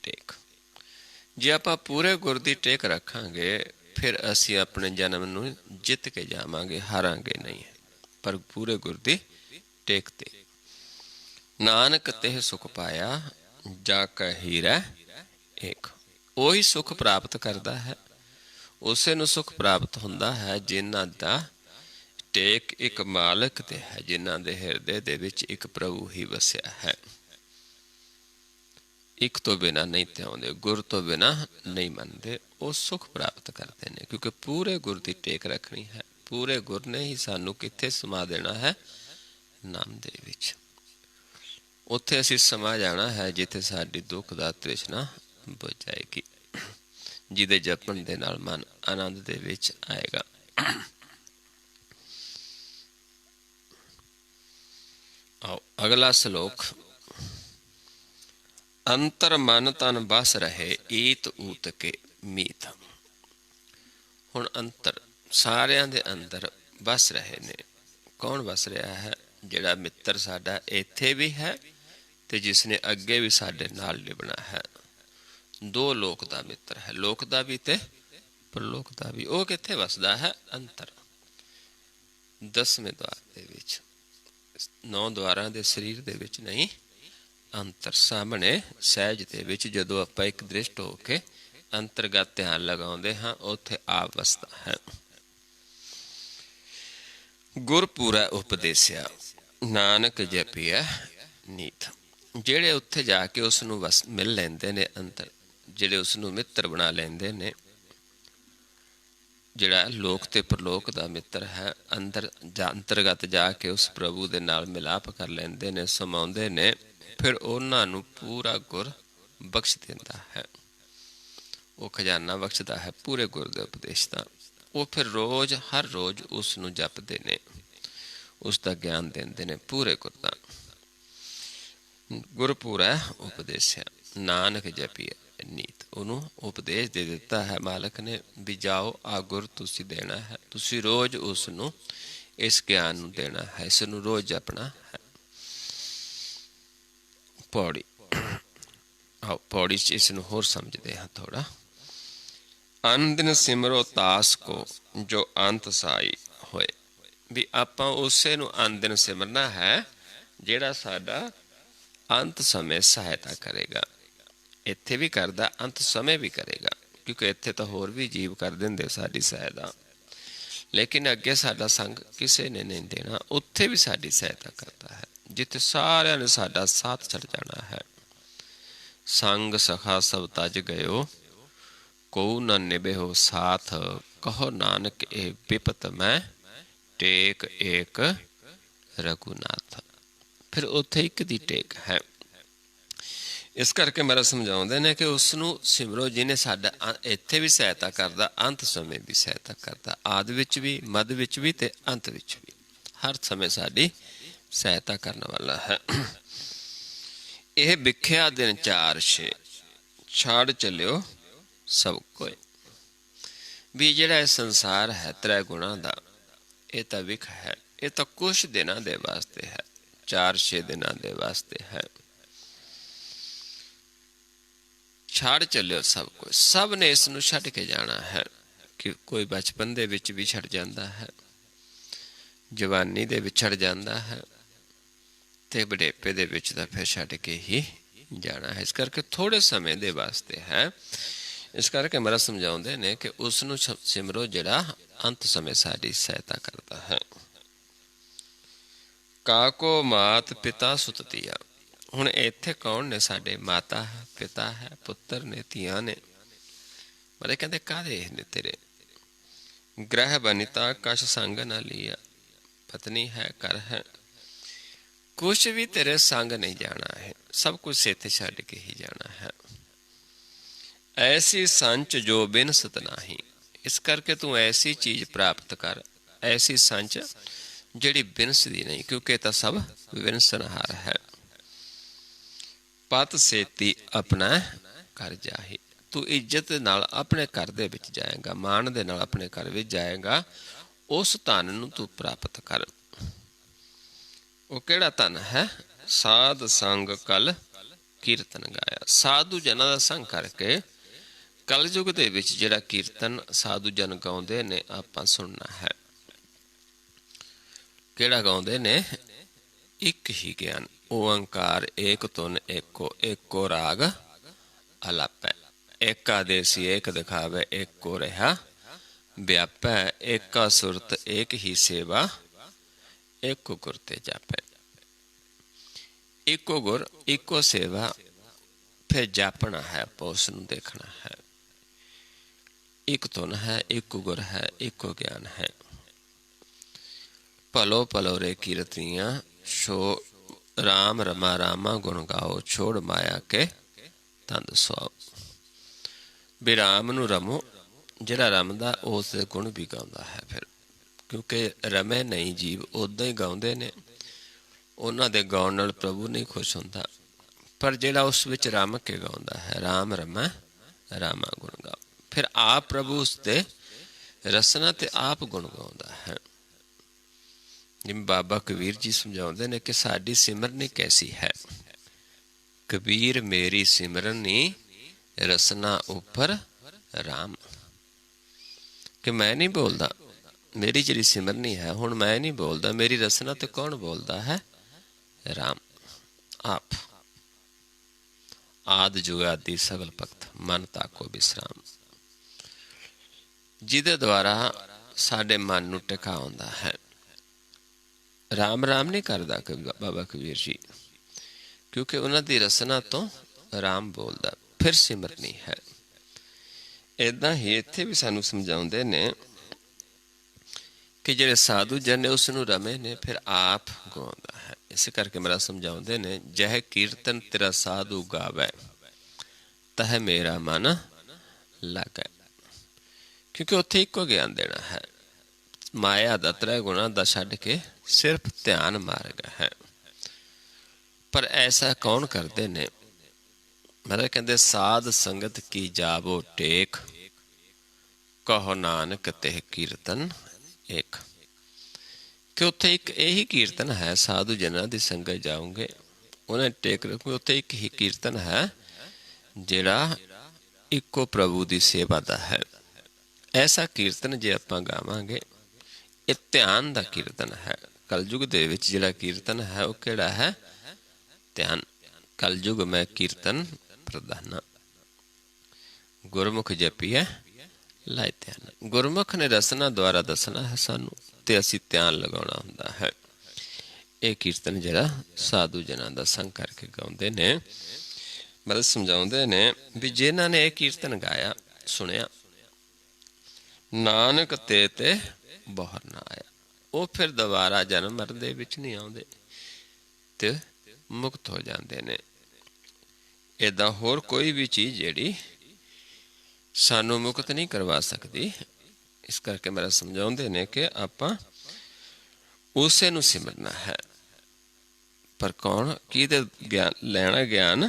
ਟੇਕ, ਜੇ ਆਪਾਂ ਪੂਰੇ ਗੁਰ ਦੀ ਟੇਕ ਰੱਖਾਂਗੇ ਫਿਰ ਅਸੀਂ ਆਪਣੇ ਜਨਮ ਨੂੰ ਜਿੱਤ ਕੇ ਜਾਵਾਂਗੇ, ਹਾਰਾਂਗੇ ਨਹੀਂ, ਪਰ ਪੂਰੇ ਗੁਰ ਦੀ ਟੇਕ ਤੇ। ਨਾਨਕ ਤਿਹ ਸੁਖ ਪਾਇਆ ਜਾ ਕਾ ਹੀਰਾ ਏਕ, ਉਹੀ ਸੁਖ ਪ੍ਰਾਪਤ ਕਰਦਾ ਹੈ, ਉਸੇ ਨੂੰ ਸੁਖ ਪ੍ਰਾਪਤ ਹੁੰਦਾ ਹੈ ਜਿਨ੍ਹਾਂ ਦਾ ਟੇਕ ਇੱਕ ਮਾਲਕ ਤੇ ਹੈ, ਜਿਨ੍ਹਾਂ ਦੇ ਹਿਰਦੇ ਦੇ ਵਿੱਚ ਇੱਕ ਪ੍ਰਭੂ ਹੀ ਵਸਿਆ ਹੈ। ਇੱਕ ਤੋਂ ਬਿਨਾਂ ਨਹੀਂ ਧਿਆਉਂਦੇ, ਗੁਰ ਤੋਂ ਬਿਨਾਂ ਨਹੀਂ ਮੰਨਦੇ, ਉਹ ਸੁਖ ਪ੍ਰਾਪਤ ਕਰਦੇ ਨੇ। ਕਿਉਂਕਿ ਪੂਰੇ ਗੁਰ ਦੀ ਟੇਕ ਰੱਖਣੀ ਹੈ, ਪੂਰੇ ਗੁਰ ਨੇ ਹੀ ਸਾਨੂੰ ਕਿੱਥੇ ਸਮਾ ਦੇਣਾ ਹੈ? ਨਾਮ ਦੇ ਵਿੱਚ। ਉੱਥੇ ਅਸੀਂ ਸਮਾ ਜਾਣਾ ਹੈ ਜਿੱਥੇ ਸਾਡੀ ਦੁੱਖ ਦਾ ਤ੍ਰਿਸ਼ਨਾ ਬੁਝ ਜਾਏਗੀ, ਜਿਹਦੇ ਜਪਣ ਦੇ ਨਾਲ ਮਨ ਆਨੰਦ ਦੇ ਵਿੱਚ ਆਏਗਾ। ਆਓ ਅਗਲਾ ਸ਼ਲੋਕ। ਅੰਤਰ ਮਨ ਤਨ ਬਸ ਰਹੇ ਈਤ ਊਤ ਕੇ ਮੀਤ, ਹੁਣ ਅੰਤਰ ਸਾਰਿਆਂ ਦੇ ਅੰਦਰ ਬਸ ਰਹੇ ਨੇ। ਕੌਣ ਬਸ ਰਿਹਾ ਹੈ? ਜਿਹੜਾ ਮਿੱਤਰ ਸਾਡਾ ਇੱਥੇ ਵੀ ਹੈ ਤੇ ਜਿਸਨੇ ਅੱਗੇ ਵੀ ਸਾਡੇ ਨਾਲ ਨਿਭਣਾ ਹੈ। ਦੋ ਲੋਕ ਦਾ ਮਿੱਤਰ ਹੈ, ਲੋਕ ਦਾ ਵੀ ਤੇ ਪਰਲੋਕ ਦਾ ਵੀ। ਉਹ ਕਿੱਥੇ ਵਸਦਾ ਹੈ? ਅੰਤਰ, 10ਵੇਂ ਦੁਆਰ ਦੇ ਵਿੱਚ, 9 ਦੁਆਰਾਂ ਦੇ ਸਰੀਰ ਦੇ ਵਿੱਚ ਨਹੀਂ, ਅੰਤਰ ਸਾਹਮਣੇ ਸਹਿਜ ਦੇ ਵਿੱਚ। ਜਦੋਂ ਆਪਾਂ ਇੱਕ ਦ੍ਰਿਸ਼ਟ ਹੋ ਕੇ ਅੰਤਰਗਤ ਧਿਆਨ ਲਗਾਉਂਦੇ ਹਾਂ, ਉੱਥੇ ਆਪ ਵਸਦਾ ਹੈ। ਗੁਰ ਪੂਰਾ ਉਪਦੇਸਿਆ ਨਾਨਕ ਜਪਿਆ ਨੀਤ, ਜਿਹੜੇ ਉੱਥੇ ਜਾ ਕੇ ਉਸ ਨੂੰ ਮਿਲ ਲੈਂਦੇ ਨੇ ਅੰਤਰ, ਜਿਹੜੇ ਉਸ ਨੂੰ ਮਿੱਤਰ ਬਣਾ ਲੈਂਦੇ ਨੇ, ਜਿਹੜਾ ਲੋਕ ਤੇ ਪ੍ਰਲੋਕ ਦਾ ਮਿੱਤਰ ਹੈ, ਅੰਤਰਗਤ ਜਾ ਕੇ ਉਸ ਪ੍ਰਭੂ ਦੇ ਨਾਲ ਮਿਲਾਪ ਕਰ ਲੈਂਦੇ ਨੇ, ਸਮਾਉਂਦੇ ਨੇ, ਫਿਰ ਉਹਨਾਂ ਨੂੰ ਪੂਰਾ ਗੁਰ ਬਖਸ਼ ਦਿੰਦਾ ਹੈ। ਉਹ ਖਜ਼ਾਨਾ ਬਖਸ਼ਦਾ ਹੈ ਪੂਰੇ ਗੁਰ ਦੇ ਉਪਦੇਸ਼ ਦਾ। ਉਹ ਫਿਰ ਰੋਜ਼ ਹਰ ਰੋਜ਼ ਉਸ ਨੂੰ ਜਪਦੇ ਨੇ, ਉਸ ਦਾ ਗਿਆਨ ਦਿੰਦੇ ਨੇ ਪੂਰੇ ਗੁਰ ਦਾ। ਗੁਰਪੂਰਾ ਉਪਦੇਸ਼ ਹੈ, ਨਾਨਕ ਜਪੀਐ ਨੀਤ। ਉਹਨੂੰ ਉਪਦੇਸ਼ ਦੇ ਦਿੱਤਾ ਹੈ ਮਾਲਕ ਨੇ ਵੀ ਜਾਓ, ਆ ਗੁਰ ਤੁਸੀਂ ਦੇਣਾ ਹੈ, ਤੁਸੀਂ ਰੋਜ਼ ਉਸ ਨੂੰ ਇਸ ਗਿਆਨ ਨੂੰ ਦੇਣਾ ਹੈ, ਇਸ ਨੂੰ ਰੋਜ਼ ਜਪਣਾ ਹੈ। ਪੌੜੀ ਆਓ ਪੌੜੀ 'ਚ ਇਸ ਨੂੰ ਹੋਰ ਸਮਝਦੇ ਹਾਂ ਥੋੜ੍ਹਾ। ਅਨ ਦਿਨ ਸਿਮਰੋ ਤਾਸ ਕੋ ਜੋ ਅੰਤ ਸਾਈ ਹੋਏ। ਵੀ ਆਪਾਂ ਉਸੇ ਨੂੰ ਅਨ ਦਿਨ ਸਿਮਰਨਾ ਹੈ ਜਿਹੜਾ ਸਾਡਾ ਅੰਤ ਸਮੇਂ ਸਹਾਇਤਾ ਕਰੇਗਾ। ਇੱਥੇ ਵੀ ਕਰਦਾ, ਅੰਤ ਸਮੇਂ ਵੀ ਕਰੇਗਾ, ਕਿਉਂਕਿ ਇੱਥੇ ਤਾਂ ਹੋਰ ਵੀ ਜੀਵ ਕਰ ਦਿੰਦੇ ਸਾਡੀ ਸਹਾਇਤਾ, ਲੇਕਿਨ ਅੱਗੇ ਸਾਡਾ ਸੰਗ ਕਿਸੇ ਨੇ ਨਹੀਂ ਦੇਣਾ, ਉੱਥੇ ਵੀ ਸਾਡੀ ਸਹਾਇਤਾ ਕਰਦਾ ਹੈ ਜਿੱਥੇ ਸਾਰਿਆਂ ਨੇ ਸਾਡਾ ਸਾਥ ਛੱਡ ਜਾਣਾ ਹੈ। ਸੰਗ ਸਖਾ ਸਭ ਤਜ ਗਇਓ, ਕਉ ਨ ਨਿਭਿਓ ਸਾਥ, ਕਹੋ ਨਾਨਕ ਇਹ ਬਿਪਤ ਮੈਂ, ਟੇਕ ਏਕ ਰਘੁਨਾਥ। ਫਿਰ ਉੱਥੇ ਇੱਕ ਦੀ ਟੇਕ ਹੈ। ਇਸ ਕਰਕੇ ਮਹਾਰਾਜ ਸਮਝਾਉਂਦੇ ਨੇ ਕਿ ਉਸ ਨੂੰ ਸਿਮਰੋ ਜਿਹਨੇ ਸਾਡਾ ਇੱਥੇ ਵੀ ਸਹਾਇਤਾ ਕਰਦਾ, ਅੰਤ ਸਮੇਂ ਵੀ ਸਹਾਇਤਾ ਕਰਦਾ, ਆਦਿ ਵਿੱਚ ਵੀ, ਮੱਧ ਵਿੱਚ ਵੀ ਤੇ ਅੰਤ ਵਿੱਚ ਵੀ, ਹਰ ਸਮੇਂ ਸਾਡੀ ਸਹਾਇਤਾ ਕਰਨ ਵਾਲਾ ਹੈ। ਇਹ ਵਿਖਿਆ ਦਿਨ 4-6 ਛੱਡ ਚੱਲਿਓ ਸਭ ਕੋਏ। ਵੀ ਜਿਹੜਾ ਇਹ ਸੰਸਾਰ ਹੈ ਤ੍ਰੈ ਗੁਣਾਂ ਦਾ, ਇਹ ਤਾਂ ਵਿਖ ਹੈ, ਇਹ ਤਾਂ ਕੁਛ ਦਿਨਾਂ ਦੇ ਵਾਸਤੇ ਹੈ, 4-6 ਦਿਨਾਂ ਦੇ ਵਾਸਤੇ ਹੈ। ਛੱਡ ਚੱਲਿਓ ਸਭ ਕੁਝ, ਸਭ ਨੇ ਇਸ ਨੂੰ ਛੱਡ ਕੇ ਜਾਣਾ ਹੈ। ਕਿ ਕੋਈ ਬਚਪਨ ਦੇ ਵਿੱਚ ਵੀ ਛੱਡ ਜਾਂਦਾ ਹੈ, ਜਵਾਨੀ ਦੇ ਵਿੱਚ ਛੱਡ ਜਾਂਦਾ ਹੈ, ਤੇ ਬੁਢੇਪੇ ਦੇ ਵਿੱਚ ਤਾਂ ਫਿਰ ਛੱਡ ਕੇ ਹੀ ਜਾਣਾ ਹੈ। ਇਸ ਕਰਕੇ ਥੋੜ੍ਹੇ ਸਮੇਂ ਦੇ ਵਾਸਤੇ ਹੈ। ਇਸ ਕਰਕੇ ਮਹਾਰਾਜ ਸਮਝਾਉਂਦੇ ਨੇ ਕਿ ਉਸ ਨੂੰ ਸਿਮਰੋ ਜਿਹੜਾ ਅੰਤ ਸਮੇਂ ਸਾਡੀ ਸਹਾਇਤਾ ਕਰਦਾ ਹੈ। ਕਾਕੋ ਮਾਤ ਪਿਤਾ ਸੁਤ ਧੀਆ। ਹੁਣ ਇੱਥੇ ਕੌਣ ਨੇ? ਸਾਡੇ ਮਾਤਾ ਹੈ, ਪਿਤਾ ਹੈ, ਪੁੱਤਰ ਨੇ, ਧੀਆਂ ਨੇ। ਮਤਲਬ ਕਹਿੰਦੇ ਕਾਹਦੇ ਨੇ ਤੇਰੇ? ਗ੍ਰਹਿ ਬਨਿਤਾ ਕਛ ਸੰਗ ਨਾ ਲੀਆ। ਪਤਨੀ ਹੈ, ਘਰ ਹੈ, ਕੁਛ ਵੀ ਤੇਰੇ ਸੰਗ ਨਹੀਂ ਜਾਣਾ ਹੈ, ਸਭ ਕੁਛ ਇੱਥੇ ਛੱਡ ਕੇ ਹੀ ਜਾਣਾ ਹੈ। ਐਸੀ ਸੰਚ ਜੋ ਬਿਨਸਤ ਨਾਹੀ। ਇਸ ਕਰਕੇ ਤੂੰ ਐਸੀ ਚੀਜ਼ ਪ੍ਰਾਪਤ ਕਰ, ਐਸੀ ਸੰਚ ਜਿਹੜੀ ਬਿਨਸਦੀ ਨਹੀਂ, ਕਿਉਂਕਿ ਇਹ ਤਾਂ ਸਭ ਵਿਨਸਨਹਾਰ ਹੈ। ਪਤ ਸੇਤੀ ਆਪਣਾ ਘਰ ਜਾਹੀ। ਤੂੰ ਇੱਜ਼ਤ ਨਾਲ ਆਪਣੇ ਘਰ ਦੇ ਵਿੱਚ ਜਾਏਗਾ, ਮਾਣ ਦੇ ਨਾਲ ਆਪਣੇ ਘਰ ਵਿੱਚ ਜਾਏਗਾ। ਉਸ ਧਨ ਨੂੰ ਤੂੰ ਪ੍ਰਾਪਤ ਕਰ। ਉਹ ਕਿਹੜਾ ਧਨ ਹੈ? ਸਾਧ ਸੰਗ ਕਲ ਕੀਰਤਨ ਗਾਇਆ। ਸਾਧੂ ਜਨਾਂ ਦਾ ਸੰਗ ਕਰਕੇ ਕਲਯੁਗ ਦੇ ਵਿੱਚ ਜਿਹੜਾ ਕੀਰਤਨ ਸਾਧੂ ਜਨ ਗਾਉਂਦੇ ਨੇ, ਆਪਾਂ ਸੁਣਨਾ ਹੈ। ਕਿਹੜਾ ਗਾਉਂਦੇ ਨੇ? ਇੱਕ ਹੀ ਗਿਆਨ ਓੰਕਾਰ ਏਕ ਧੁਨ ਏਕੋ, ਏਕੋ ਰਾਗ ਅਲਾਪੈ, ਏਕਾ ਦੇਸੀ ਏਕ ਦਿਖਾਵੇ, ਏਕੋ ਰਿਹਾ ਵਿਆਪੈ, ਏਕਾ ਸੁਰਤ ਏਕ ਹੀ ਸੇਵਾ, ਏਕੋ ਗੁਰ ਤੇ ਜਾਪੈ। ਇੱਕੋ ਗੁਰ, ਇੱਕੋ ਸੇਵਾ, ਫਿਰ ਜਾਪਣਾ ਹੈ, ਆਪਾਂ ਉਸ ਨੂੰ ਦੇਖਣਾ ਹੈ। ਇੱਕ ਧੁਨ ਹੈ, ਇੱਕੋ ਗੁਰ ਹੈ, ਇੱਕੋ ਗਿਆਨ ਹੈ। ਭਲੋ ਭਲੋ ਰੇ ਕੀਰਤੀਆਂ ਛੋ ਰਾਮ ਰਮਾ ਰਾਮਾ ਗੁਣ ਗਾਓ, ਛੋੜ ਮਾਇਆ ਕੇ ਤੰਦ ਸੁਆਓ। ਵੀ ਰਾਮ ਨੂੰ ਰਮੋ, ਜਿਹੜਾ ਰਮਦਾ ਉਸ ਦੇ ਗੁਣ ਵੀ ਗਾਉਂਦਾ ਹੈ। ਫਿਰ ਕਿਉਂਕਿ ਰਮੇ ਨਹੀਂ ਜੀਵ, ਉੱਦਾਂ ਹੀ ਗਾਉਂਦੇ ਨੇ, ਉਹਨਾਂ ਦੇ ਗਾਉਣ ਨਾਲ ਪ੍ਰਭੂ ਨਹੀਂ ਖੁਸ਼ ਹੁੰਦਾ। ਪਰ ਜਿਹੜਾ ਉਸ ਵਿੱਚ ਰਮ ਕੇ ਗਾਉਂਦਾ ਹੈ, ਰਾਮ ਰਮਾ ਰਾਮਾ ਗੁਣ ਗਾਓ, ਫਿਰ ਆਪ ਪ੍ਰਭੂ ਉਸ ਦੇ ਰਸਨਾ ਤੇ ਆਪ ਗੁਣ ਗਾਉਂਦਾ ਹੈ। ਜਿਵੇਂ ਬਾਬਾ ਕਬੀਰ ਜੀ ਸਮਝਾਉਂਦੇ ਨੇ ਕਿ ਸਾਡੀ ਸਿਮਰਨੀ ਕੈਸੀ ਹੈ? ਕਬੀਰ ਮੇਰੀ ਸਿਮਰਨੀ ਰਸਨਾ ਉੱਪਰ ਰਾਮ। ਕਿ ਮੈਂ ਨਹੀਂ ਬੋਲਦਾ, ਮੇਰੀ ਜਿਹੜੀ ਸਿਮਰਨੀ ਹੈ, ਹੁਣ ਮੈਂ ਨਹੀਂ ਬੋਲਦਾ, ਮੇਰੀ ਰਸਨਾ ਤੇ ਕੌਣ ਬੋਲਦਾ ਹੈ? ਰਾਮ ਆਪ। ਆਦਿ ਜੁਗਾਦਿ ਸਗਲ ਭਗਤ ਮਨ ਤਾਕੋ ਬਿਸਰਾਮ। ਜਿਹਦੇ ਦੁਆਰਾ ਸਾਡੇ ਮਨ ਨੂੰ ਟਿਕਾ ਆਉਂਦਾ ਹੈ। ਰਾਮ ਰਾਮ ਨਹੀਂ ਕਰਦਾ ਬਾਬਾ ਕਬੀਰ ਜੀ, ਕਿਉਂਕਿ ਉਹਨਾਂ ਦੀ ਰਸਨਾ ਤੋਂ ਰਾਮ ਬੋਲਦਾ, ਫਿਰ ਸਿਮਰਨੀ ਹੈ। ਇੱਦਾਂ ਹੀ ਇੱਥੇ ਵੀ ਸਾਨੂੰ ਸਮਝਾਉਂਦੇ ਨੇ कि ਜਿਹੜੇ ਸਾਧੂ ਜਨ ਨੇ ਉਸ ਨੂੰ ਰਮੇ ਨੇ ਫਿਰ ਆਪ ਗਾਉਂਦਾ ਹੈ। ਇਸੇ ਕਰਕੇ ਮੇਰਾ ਸਮਝਾਉਂਦੇ ਨੇ, ਜਹ ਕੀਰਤਨ ਤੇਰਾ ਸਾਧੂ ਗਾਵੇ ਤਹ ਮੇਰਾ ਮਨ ਲਾਗੈ। ਕਿਉਂਕਿ ਉੱਥੇ ਇੱਕੋ ਗਿਆਨ ਦੇਣਾ ਹੈ। ਮਾਇਆ ਦਾ ਤ੍ਰੈ ਗੁਣਾ ਦਾ ਛੱਡ ਕੇ ਸਿਰਫ ਧਿਆਨ ਮਾਰਗ ਹੈ। ਪਰ ਐਸਾ ਕੌਣ ਕਰਦੇ ਨੇ? ਮਤਲਬ ਕਹਿੰਦੇ ਸਾਧ ਸੰਗਤ ਕੀ ਜਾਵੋ ਟੇਕ, ਕਹੋ ਨਾਨਕ ਤੇ ਕੀਰਤਨ ਇੱਕ। ਕਿ ਉੱਥੇ ਇੱਕ ਇਹੀ ਕੀਰਤਨ ਹੈ। ਸਾਧੂ ਜਨਾਂ ਦੀ ਸੰਗਤ ਜਾਓਗੇ, ਉਹਨਾਂ ਟੇਕ ਰੱਖੋਗੇ, ਉੱਥੇ ਇੱਕ ਹੀ ਕੀਰਤਨ ਹੈ ਜਿਹੜਾ ਇੱਕੋ ਪ੍ਰਭੂ ਦੀ ਸੇਵਾ ਦਾ ਹੈ। ਐਸਾ ਕੀਰਤਨ ਜੇ ਆਪਾਂ ਗਾਵਾਂਗੇ, ਇਹ ਧਿਆਨ ਦਾ ਕੀਰਤਨ ਹੈ। ਕਲਯੁਗ ਦੇ ਵਿੱਚ ਜਿਹੜਾ ਕੀਰਤਨ ਹੈ ਉਹ ਕਿਹੜਾ ਹੈ? ਧਿਆਨ। ਕਲਯੁਗ ਮੈਂ ਕੀਰਤਨ ਪ੍ਰਧਾਨਾ, ਗੁਰਮੁਖ ਜਪੀਐ ਲਾਇ ਧਿਆਨ। ਗੁਰਮੁਖ ਨੇ ਰਸਨਾ ਦੁਆਰਾ ਦੱਸਣਾ ਹੈ ਸਾਨੂੰ, ਤੇ ਅਸੀਂ ਧਿਆਨ ਲਗਾਉਣਾ ਹੁੰਦਾ ਹੈ। ਇਹ ਕੀਰਤਨ ਜਿਹੜਾ ਸਾਧੂ ਜਨਾਂ ਦਾ ਸੰਗ ਕਰਕੇ ਗਾਉਂਦੇ ਨੇ, ਮਤਲਬ ਸਮਝਾਉਂਦੇ ਨੇ ਵੀ ਜਿਨ੍ਹਾਂ ਨੇ ਇਹ ਕੀਰਤਨ ਗਾਇਆ, ਸੁਣਿਆ, ਨਾਨਕ ਤੇ ਬੋਹਰ ਨਾ ਆਇਆ, ਉਹ ਫਿਰ ਦੁਬਾਰਾ ਜਨਮ ਮਰਨ ਦੇ ਵਿੱਚ ਨਹੀਂ ਆਉਂਦੇ ਤੇ ਮੁਕਤ ਹੋ ਜਾਂਦੇ ਨੇ। ਏਦਾਂ ਹੋਰ ਕੋਈ ਵੀ ਚੀਜ਼ ਜਿਹੜੀ ਸਾਨੂੰ ਮੁਕਤ ਨਹੀਂ ਕਰਵਾ ਸਕਦੀ। ਇਸ ਕਰਕੇ ਮੇਰਾ ਸਮਝਾਉਂਦੇ ਨੇ ਕਿ ਆਪਾਂ ਉਸੇ ਨੂੰ ਸਿਮਰਨਾ ਹੈ। ਪਰ ਕੌਣ? ਕਿਹਦੇ ਗਿਆਨ ਲੈਣਾ? ਗਿਆਨ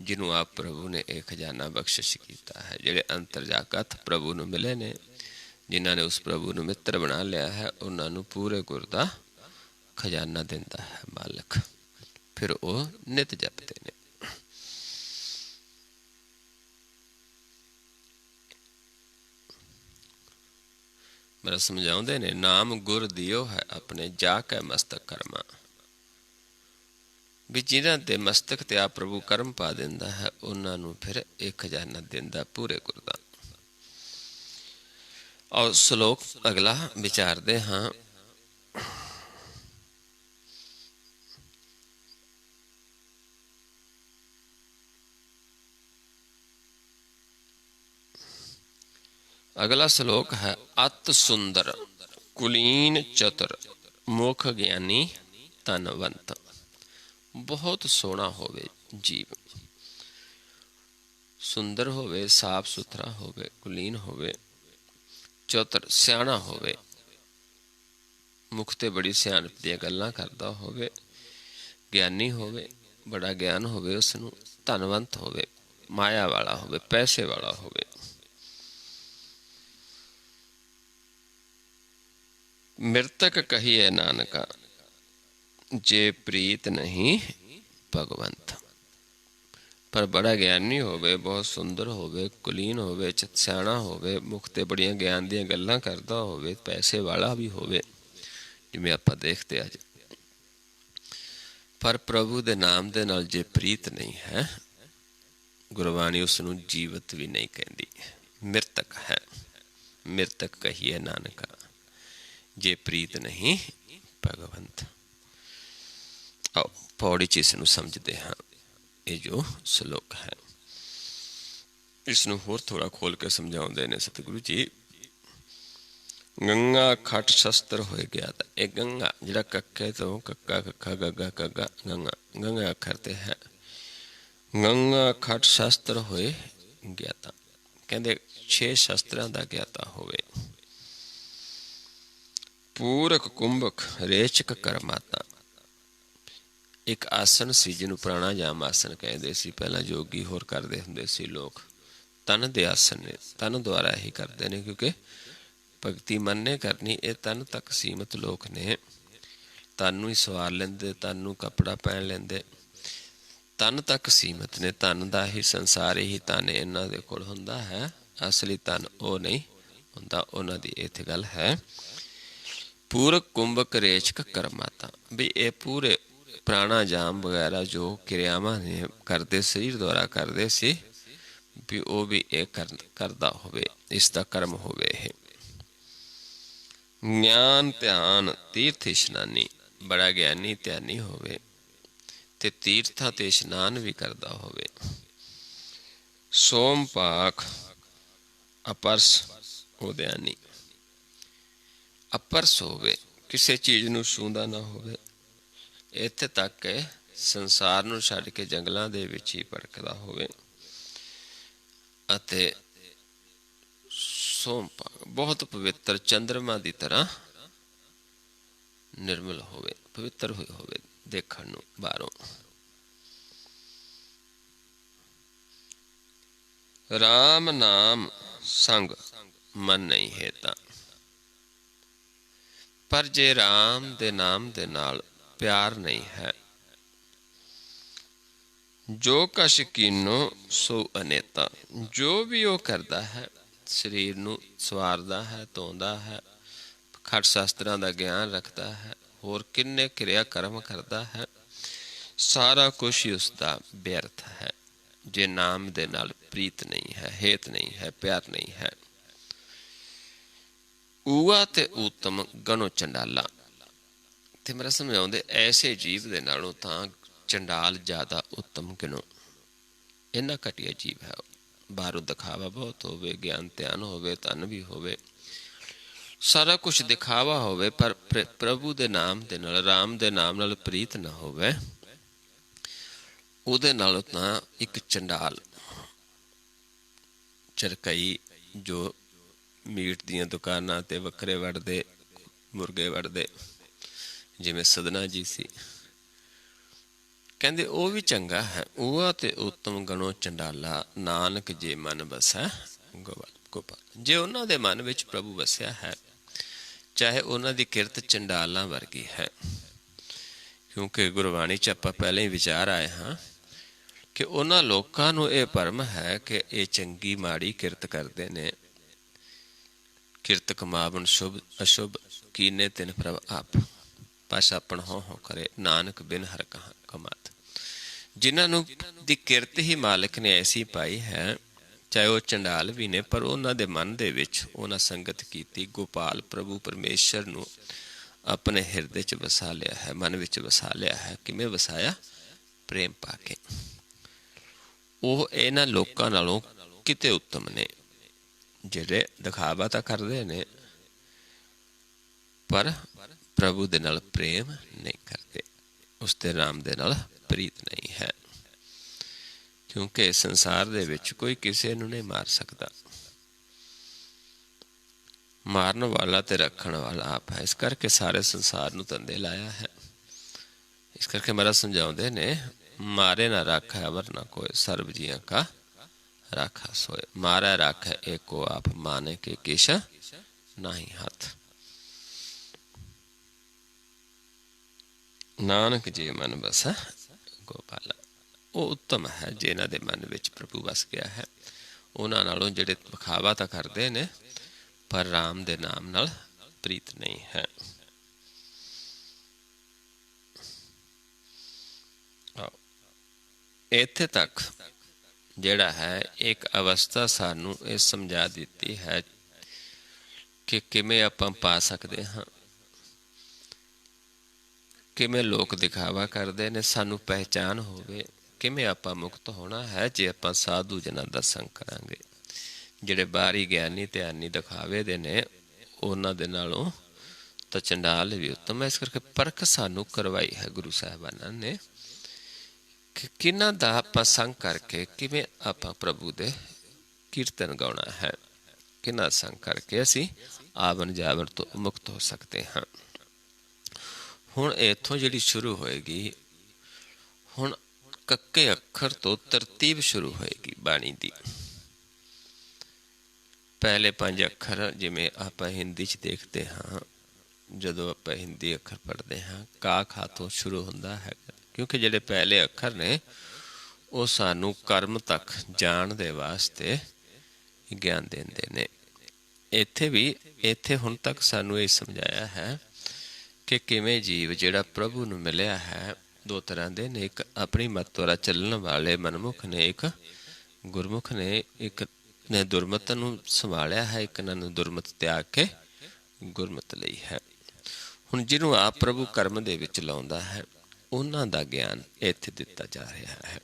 ਜਿਹਨੂੰ ਆਪ ਪ੍ਰਭੂ ਨੇ ਇਹ ਖਜ਼ਾਨਾ ਬਖਸ਼ਿਸ਼ ਕੀਤਾ ਹੈ। ਜਿਹੜੇ ਅੰਤਰਜਾਗਤ ਪ੍ਰਭੂ ਨੂੰ ਮਿਲੇ ਨੇ, ਜਿਨ੍ਹਾਂ ਨੇ ਉਸ ਪ੍ਰਭੂ ਨੂੰ ਮਿੱਤਰ ਬਣਾ ਲਿਆ ਹੈ, ਉਹਨਾਂ ਨੂੰ ਪੂਰੇ ਗੁਰ ਦਾ ਖਜ਼ਾਨਾ ਦਿੰਦਾ ਹੈ ਮਾਲਕ। ਫਿਰ ਉਹ ਨਿਤ ਜਪਦੇ ਨੇ। ਮੇਰਾ ਸਮਝਾਉਂਦੇ ਨੇ, ਨਾਮ ਗੁਰ ਦਿਓ ਹੈ ਆਪਣੇ ਜਾ ਕੇ ਮਸਤਕ ਕਰਮਾ। ਵੀ ਜਿਹਨਾਂ ਦੇ ਮਸਤਕ ਤੇ ਆ ਪ੍ਰਭੂ ਕਰਮ ਪਾ ਦਿੰਦਾ ਹੈ, ਉਹਨਾਂ ਨੂੰ ਫਿਰ ਇਹ ਖਜ਼ਾਨਾ ਦਿੰਦਾ ਪੂਰੇ ਗੁਰ ਦਾ। ਔਰ ਸ਼ਲੋਕ ਅਗਲਾ ਵਿਚਾਰਦੇ ਹਾਂ। ਅਗਲਾ ਸ਼ਲੋਕ ਹੈ, ਅਤ ਸੁੰਦਰ ਕੁਲੀਨ ਚਤੁਰ ਮੁਖ ਗਿਆਨੀ ਧਨਵੰਤ। ਬਹੁਤ ਸੋਹਣਾ ਹੋਵੇ ਜੀਵ, ਸੁੰਦਰ ਹੋਵੇ, ਸਾਫ ਸੁਥਰਾ ਹੋਵੇ, ਕੁਲੀਨ ਹੋਵੇ, ਚਤੁਰ ਸਿਆਣਾ ਹੋਵੇ, ਮੁਖ ਤੇ ਬੜੀ ਸਿਆਣਪ ਦੀਆਂ ਗੱਲਾਂ ਕਰਦਾ ਹੋਵੇ, ਗਿਆਨੀ ਹੋਵੇ, ਬੜਾ ਗਿਆਨ ਹੋਵੇ ਉਸਨੂੰ, ਧਨਵੰਤ ਹੋਵੇ, ਮਾਇਆ ਵਾਲਾ ਹੋਵੇ, ਪੈਸੇ ਵਾਲਾ ਹੋਵੇ। ਮਿਰਤਕ ਕਹੀਏ ਨਾਨਕਾ ਜੇ ਪ੍ਰੀਤ ਨਹੀਂ ਭਗਵੰਤ। ਪਰ ਬੜਾ ਗਿਆਨੀ ਹੋਵੇ, ਬਹੁਤ ਸੁੰਦਰ ਹੋਵੇ, ਕੁਲੀਨ ਹੋਵੇ, ਸਿਆਣਾ ਹੋਵੇ, ਮੁਖ ਤੇ ਬੜੀਆਂ ਗਿਆਨ ਦੀਆਂ ਗੱਲਾਂ ਕਰਦਾ ਹੋਵੇ, ਪੈਸੇ ਵਾਲਾ ਵੀ ਹੋਵੇ, ਜਿਵੇਂ ਆਪਾਂ ਦੇਖਦੇ ਅੱਜ। ਪਰ ਪ੍ਰਭੂ ਦੇ ਨਾਮ ਦੇ ਨਾਲ ਜੇ ਪ੍ਰੀਤ ਨਹੀਂ ਹੈ, ਗੁਰਬਾਣੀ ਉਸ ਨੂੰ ਜੀਵਤ ਵੀ ਨਹੀਂ ਕਹਿੰਦੀ, ਮਿਰਤਕ ਹੈ। ਮਿਰਤਕ ਕਹੀਏ ਨਾਨਕਾ ਜੇ ਪ੍ਰੀਤ ਨਹੀਂ ਭਗਵੰਤ। ਆਓ ਪੌੜੀ 'ਚ ਇਸ ਨੂੰ ਸਮਝਦੇ ਹਾਂ। ਇਹ ਜੋ ਸ਼ਲੋਕ ਹੈ, ਇਸ ਨੂੰ ਹੋਰ ਥੋੜ੍ਹਾ ਖੋਲ ਕੇ ਸਮਝਾਉਂਦੇ ਨੇ ਸਤਿਗੁਰੂ ਜੀ। ਗੰਗਾ ਖਟ ਸ਼ਸਤਰ ਹੋਏ ਗਿਆ ਤਾਂ ਇਹ ਗੰਗਾ ਜਿਹੜਾ ਕੱਕੇ ਤੋਂ ਕੱਕਾ ਕੱਖਾ ਗੱਗਾ ਕੱਗਾ ਗੰਗਾ, ਗੰਗਾ ਅੱਖਰ ਤੇ ਹੈ। ਗੰਗਾ ਖਟ ਸ਼ਸਤਰ ਹੋਏ ਗਿਆਤਾ, ਕਹਿੰਦੇ 6 ਸ਼ਸਤਰਾਂ ਦਾ ਗਿਆਤਾ ਹੋਵੇ। ਪੂਰਕ ਕੁੰਭਕ ਰੇਚਕ ਕਰਮਾਤਾ, ਇੱਕ ਆਸਨ ਸੀ ਜਿਹਨੂੰ ਪ੍ਰਾਣਾਯਾਮ ਆਸਨ ਕਹਿੰਦੇ ਸੀ। ਪਹਿਲਾਂ ਯੋਗੀ ਹੋਰ ਕਰਦੇ ਹੁੰਦੇ ਸੀ ਲੋਕ। ਤਨ ਦੇ ਆਸਨ ਨੇ, ਤਨ ਦੁਆਰਾ ਹੀ ਕਰਦੇ ਨੇ, ਕਿਉਂਕਿ ਭਗਤੀ ਮਨ ਨੇ ਕਰਨੀ। ਇਹ ਤਨ ਤੱਕ ਸੀਮਤ ਲੋਕ ਨੇ, ਤਨ ਨੂੰ ਹੀ ਸਵਾਰ ਲੈਂਦੇ, ਤਨ ਨੂੰ ਕੱਪੜਾ ਪਹਿਨ ਲੈਂਦੇ, ਤਨ ਤੱਕ ਸੀਮਤ ਨੇ। ਧਨ ਦਾ ਹੀ ਸੰਸਾਰ ਹੀ ਧਨ ਇਹਨਾਂ ਦੇ ਕੋਲ ਹੁੰਦਾ ਹੈ, ਅਸਲੀ ਧਨ ਉਹ ਨਹੀਂ ਹੁੰਦਾ। ਉਹਨਾਂ ਦੀ ਇੱਥੇ ਗੱਲ ਹੈ ਪੂਰਕ ਕੁੰਭਕ ਰੇਚਕ ਕਰਮਾਤਾ, ਵੀ ਇਹ ਪੂਰੇ ਪ੍ਰਾਣਾਯਾਮ ਵਗੈਰਾ ਜੋ ਕਿਰਿਆਵਾਂ ਨੇ ਕਰਦੇ, ਸਰੀਰ ਦੁਆਰਾ ਕਰਦੇ ਸੀ, ਵੀ ਉਹ ਵੀ ਇਹ ਕਰਦਾ ਹੋਵੇ, ਇਸ ਦਾ ਕਰਮ ਹੋਵੇ। ਇਹ ਗਿਆਨ ਧਿਆਨ ਤੀਰਥ ਇਸ਼ਨਾਨੀ, ਬੜਾ ਗਿਆਨੀ ਧਿਆਨੀ ਹੋਵੇ ਤੇ ਤੀਰਥਾਂ ਤੇ ਇਸ਼ਨਾਨ ਵੀ ਕਰਦਾ ਹੋਵੇ। ਸੋਮ ਪਾਕ ਅਪਰਸ ਉਦਿਆਨੀ, ਅਪਰਸ ਹੋਵੇ, ਕਿਸੇ ਚੀਜ਼ ਨੂੰ ਛੂੰਹਦਾ ਨਾ ਹੋਵੇ। ਇੱਥੇ ਤੱਕ ਕਿ ਸੰਸਾਰ ਨੂੰ ਛੱਡ ਕੇ ਜੰਗਲਾਂ ਦੇ ਵਿੱਚ ਹੀ ਭਟਕਦਾ ਹੋਵੇ ਅਤੇ ਸੋਮਪਾਗ ਬਹੁਤ ਪਵਿੱਤਰ ਚੰਦਰਮਾ ਦੀ ਤਰ੍ਹਾਂ ਨਿਰਮਲ ਹੋਵੇ, ਪਵਿੱਤਰ ਹੋਵੇ ਦੇਖਣ ਨੂੰ ਬਾਹਰੋਂ। ਰਾਮ ਨਾਮ ਸੰਗ ਮਨ ਨਹੀਂ ਹੈ ਤਾਂ, ਪਰ ਜੇ ਰਾਮ ਦੇ ਨਾਮ ਦੇ ਨਾਲ ਪਿਆਰ ਨਹੀਂ ਹੈ, ਜੋ ਕਛ ਕੀਨੋ ਸੋ ਅਨੇਤਾ, ਜੋ ਵੀ ਉਹ ਕਰਦਾ ਹੈ, ਸਰੀਰ ਨੂੰ ਸਵਾਰਦਾ ਹੈ, ਧੋਂਦਾ ਹੈ, ਖਟ ਸ਼ਾਸਤਰਾਂ ਦਾ ਗਿਆਨ ਰੱਖਦਾ ਹੈ, ਹੋਰ ਕਿੰਨੇ ਕਿਰਿਆ ਕਰਮ ਕਰਦਾ ਹੈ, ਸਾਰਾ ਕੁਛ ਹੀ ਉਸਦਾ ਵਿਅਰਥ ਹੈ ਜੇ ਨਾਮ ਦੇ ਨਾਲ ਪ੍ਰੀਤ ਨਹੀਂ ਹੈ, ਹੇਤ ਨਹੀਂ ਹੈ, ਪਿਆਰ ਨਹੀਂ ਹੈ। ਊਆ ਤੇ ਊਤਮ ਗਣੋ ਚੰਡਾਲਾ, ਤੇ ਮੇਰਾ ਸਮਝਾਉਂਦੇ ਐਸੇ ਜੀਵ ਦੇ ਨਾਲੋਂ ਤਾਂ ਚੰਡਾਲ ਜ਼ਿਆਦਾ ਉੱਤਮ ਗਿਣੋ। ਇੰਨਾ ਘਟੀਆ ਜੀਵ ਹੈ। ਬਾਹਰੋਂ ਦਿਖਾਵਾ ਬਹੁਤ ਹੋਵੇ, ਗਿਆਨ ਧਿਆਨ ਹੋਵੇ, ਧਨ ਵੀ ਹੋਵੇ, ਸਾਰਾ ਕੁਛ ਦਿਖਾਵਾ ਹੋਵੇ, ਪਰ ਪ੍ਰਭੂ ਦੇ ਨਾਮ ਦੇ ਨਾਲ, ਰਾਮ ਦੇ ਨਾਮ ਨਾਲ ਪ੍ਰੀਤ ਨਾ ਹੋਵੇ, ਉਹਦੇ ਨਾਲੋਂ ਤਾਂ ਇੱਕ ਚੰਡਾਲ ਚਰਕਈ ਜੋ ਮੀਟ ਦੀਆਂ ਦੁਕਾਨਾਂ ਤੇ ਵੱਖਰੇ ਵੜਦੇ, ਮੁਰਗੇ ਵੜਦੇ, ਜਿਵੇਂ ਸਦਨਾ ਜੀ ਸੀ, ਕਹਿੰਦੇ ਉਹ ਵੀ ਚੰਗਾ ਹੈ। ਉਹ ਤੇ ਉੱਤਮ ਗਣੋ ਚੰਡਾਲਾ, ਨਾਨਕ ਜੇ ਮਨ ਵਸੈ ਗੋਪਾਲ। ਜੇ ਉਹਨਾਂ ਦੇ ਮਨ ਵਿੱਚ ਪ੍ਰਭੂ ਵਸਿਆ ਹੈ, ਚਾਹੇ ਉਹਨਾਂ ਦੀ ਕਿਰਤ ਚੰਡਾਲਾਂ ਵਰਗੀ ਹੈ। ਕਿਉਂਕਿ ਗੁਰਬਾਣੀ 'ਚ ਆਪਾਂ ਪਹਿਲਾਂ ਹੀ ਵਿਚਾਰ ਆਏ ਹਾਂ ਕਿ ਉਹਨਾਂ ਲੋਕਾਂ ਨੂੰ ਇਹ ਭਰਮ ਹੈ ਕਿ ਇਹ ਚੰਗੀ ਮਾੜੀ ਕਿਰਤ ਕਰਦੇ ਨੇ। ਕਿਰਤ ਕਮਾਵਣ ਸ਼ੁਭ ਅਸ਼ੁਭ, ਕੀਨੇ ਤਿਨ ਪ੍ਰਭ ਆਪ, ਪਾਸ਼ਾ ਆਪਣ ਹੋ ਕਰੇ, ਨਾਨਕ ਬਿਨ ਹਰ ਕਮਾਤ। ਜਿਨ੍ਹਾਂ ਨੂੰ ਦੀ ਕਿਰਤ ਹੀ ਮਾਲਕ ਨੇ ਐਸੀ ਪਾਈ ਹੈ, ਚਾਹੇ ਉਹ ਚੰਡਾਲ ਵੀ ਨੇ, ਪਰ ਉਹਨਾਂ ਦੇ ਮਨ ਦੇ ਵਿੱਚ ਉਹਨਾਂ ਸੰਗਤ ਕੀਤੀ, ਗੋਪਾਲ ਪ੍ਰਭੂ ਪਰਮੇਸ਼ਰ ਨੂੰ ਆਪਣੇ ਹਿਰਦੇ 'ਚ ਵਸਾ ਲਿਆ ਹੈ, ਮਨ ਵਿੱਚ ਵਸਾ ਲਿਆ ਹੈ। ਕਿਵੇਂ ਵਸਾਇਆ? ਪ੍ਰੇਮ ਪਾ ਕੇ। ਉਹ ਇਹਨਾਂ ਲੋਕਾਂ ਨਾਲੋਂ ਕਿਤੇ ਉੱਤਮ ਨੇ, ਜਿਹੜੇ ਦਿਖਾਵਾ ਤਾਂ ਕਰਦੇ ਨੇ ਪਰ ਪ੍ਰਭੂ ਦੇ ਨਾਲ ਪ੍ਰੇਮ ਨਹੀਂ ਕਰਦੇ, ਉਸਦੇ ਨਾਮ ਦੇ ਨਾਲ ਪ੍ਰੀਤ ਨਹੀਂ ਹੈ। ਕਿਉਂਕਿ ਸੰਸਾਰ ਦੇ ਵਿੱਚ ਕੋਈ ਕਿਸੇ ਨੂੰ ਨਹੀਂ ਮਾਰ ਸਕਦਾ, ਮਾਰਨ ਵਾਲਾ ਤੇ ਰੱਖਣ ਵਾਲਾ ਆਪ ਹੈ। ਇਸ ਕਰਕੇ ਸਾਰੇ ਸੰਸਾਰ ਨੂੰ ਧੰਦੇ ਲਾਇਆ ਹੈ। ਇਸ ਕਰਕੇ ਮਹਾਰਾਜ ਸਮਝਾਉਂਦੇ ਨੇ, ਮਾਰੇ ਨਾ ਰਾਖੈ ਅਵਰ ਨਾ ਕੋਇ, ਸਰਬ ਜੀਆਂ ਕਾ ਰਾਖਾ ਸੋਏ। ਮਾਰੈ ਰਾਖੈ ਏਕੋ ਆਪ, ਮਾਨੇ ਕੇ ਕਿਛ ਨਾਹੀ ਹੱਥ। ਨਾਨਕ ਜੇ ਮਨ ਵਸੈ ਗੋਪਾਲਾ, ਉਹ ਉੱਤਮ ਹੈ ਜਿਨ੍ਹਾਂ ਦੇ ਮਨ ਵਿੱਚ ਪ੍ਰਭੂ ਵਸ ਗਿਆ ਹੈ। ਉਹਨਾਂ ਨਾਲੋਂ ਜਿਹੜੇ ਵਿਖਾਵਾ ਤਾਂ ਕਰਦੇ ਨੇ ਪਰ ਰਾਮ ਦੇ ਨਾਮ ਨਾਲ ਪ੍ਰੀਤ ਨਹੀਂ ਹੈ। ਇੱਥੇ ਤੱਕ ਜਿਹੜਾ ਹੈ ਇੱਕ ਅਵਸਥਾ ਸਾਨੂੰ ਇਹ ਸਮਝਾ ਦਿੱਤੀ ਹੈ ਕਿ ਕਿਵੇਂ ਆਪਾਂ ਪਾ ਸਕਦੇ ਹਾਂ, ਕਿਵੇਂ ਲੋਕ ਦਿਖਾਵਾ ਕਰਦੇ ਨੇ, ਸਾਨੂੰ ਪਹਿਚਾਨ ਹੋਵੇ, ਕਿਵੇਂ ਆਪਾਂ ਮੁਕਤ ਹੋਣਾ ਹੈ ਜੇ ਆਪਾਂ ਸਾਧੂ ਜਨਾਂ ਦਾ ਸੰਗ ਕਰਾਂਗੇ। ਜਿਹੜੇ ਬਾਹਰੀ ਗਿਆਨੀ ਧਿਆਨੀ ਦਿਖਾਵੇ ਦੇ ਨੇ, ਉਹਨਾਂ ਦੇ ਨਾਲੋਂ ਤਾਂ ਚੰਡਾਲ ਵੀ ਉੱਤਮ ਹੈ। ਇਸ ਕਰਕੇ ਪਰਖ ਸਾਨੂੰ ਕਰਵਾਈ ਹੈ ਗੁਰੂ ਸਾਹਿਬਾਨਾਂ ਨੇ ਕਿ ਕਿਹਨਾਂ ਦਾ ਆਪਾਂ ਸੰਗ ਕਰਕੇ ਕਿਵੇਂ ਆਪਾਂ ਪ੍ਰਭੂ ਦੇ ਕੀਰਤਨ ਗਾਉਣਾ ਹੈ, ਕਿਹਨਾਂ ਸੰਗ ਕਰਕੇ ਅਸੀਂ ਆਵਨ ਜਾਵਨ ਤੋਂ ਮੁਕਤ ਹੋ ਸਕਦੇ ਹਾਂ। ਹੁਣ ਇੱਥੋਂ ਜਿਹੜੀ ਸ਼ੁਰੂ ਹੋਏਗੀ, ਹੁਣ ਕੱਕੇ ਅੱਖਰ ਤੋਂ ਤਰਤੀਬ ਸ਼ੁਰੂ ਹੋਏਗੀ ਬਾਣੀ ਦੀ। ਪਹਿਲੇ 5 ਅੱਖਰ ਜਿਵੇਂ ਆਪਾਂ ਹਿੰਦੀ 'ਚ ਦੇਖਦੇ ਹਾਂ, ਜਦੋਂ ਆਪਾਂ ਹਿੰਦੀ ਅੱਖਰ ਪੜ੍ਹਦੇ ਹਾਂ, ਕਾ ਖਾ ਤੋਂ ਸ਼ੁਰੂ ਹੁੰਦਾ ਹੈ। ਕਿਉਂਕਿ ਜਿਹੜੇ ਪਹਿਲੇ ਅੱਖਰ ਨੇ ਉਹ ਸਾਨੂੰ ਕਰਮ ਤੱਕ ਜਾਣ ਦੇ ਵਾਸਤੇ ਗਿਆਨ ਦਿੰਦੇ ਨੇ। ਇੱਥੇ ਹੁਣ ਤੱਕ ਸਾਨੂੰ ਇਹ ਸਮਝਾਇਆ ਹੈ ਕਿ ਕਿਵੇਂ ਜੀਵ ਜਿਹੜਾ ਪ੍ਰਭੂ ਨੂੰ ਮਿਲਿਆ ਹੈ, 2 ਤਰ੍ਹਾਂ ਦੇ ਨੇ। ਇੱਕ ਆਪਣੀ ਮੱਤ ਦੁਆਰਾ ਚੱਲਣ ਵਾਲੇ ਮਨਮੁਖ ਨੇ, ਇੱਕ ਗੁਰਮੁਖ ਨੇ। ਇੱਕ ਨੇ ਦੁਰਮਤ ਨੂੰ ਸੰਭਾਲਿਆ ਹੈ, ਇੱਕ ਨੂੰ ਦੁਰਮਤ ਤਿਆਗ ਕੇ ਗੁਰਮਤ ਲਈ ਹੈ। ਹੁਣ ਜਿਹਨੂੰ ਆਪ ਪ੍ਰਭੂ ਕਰਮ ਦੇ ਵਿੱਚ ਲਾਉਂਦਾ ਹੈ, ਉਹਨਾਂ ਦਾ ਗਿਆਨ ਇੱਥੇ ਦਿੱਤਾ ਜਾ ਰਿਹਾ ਹੈ।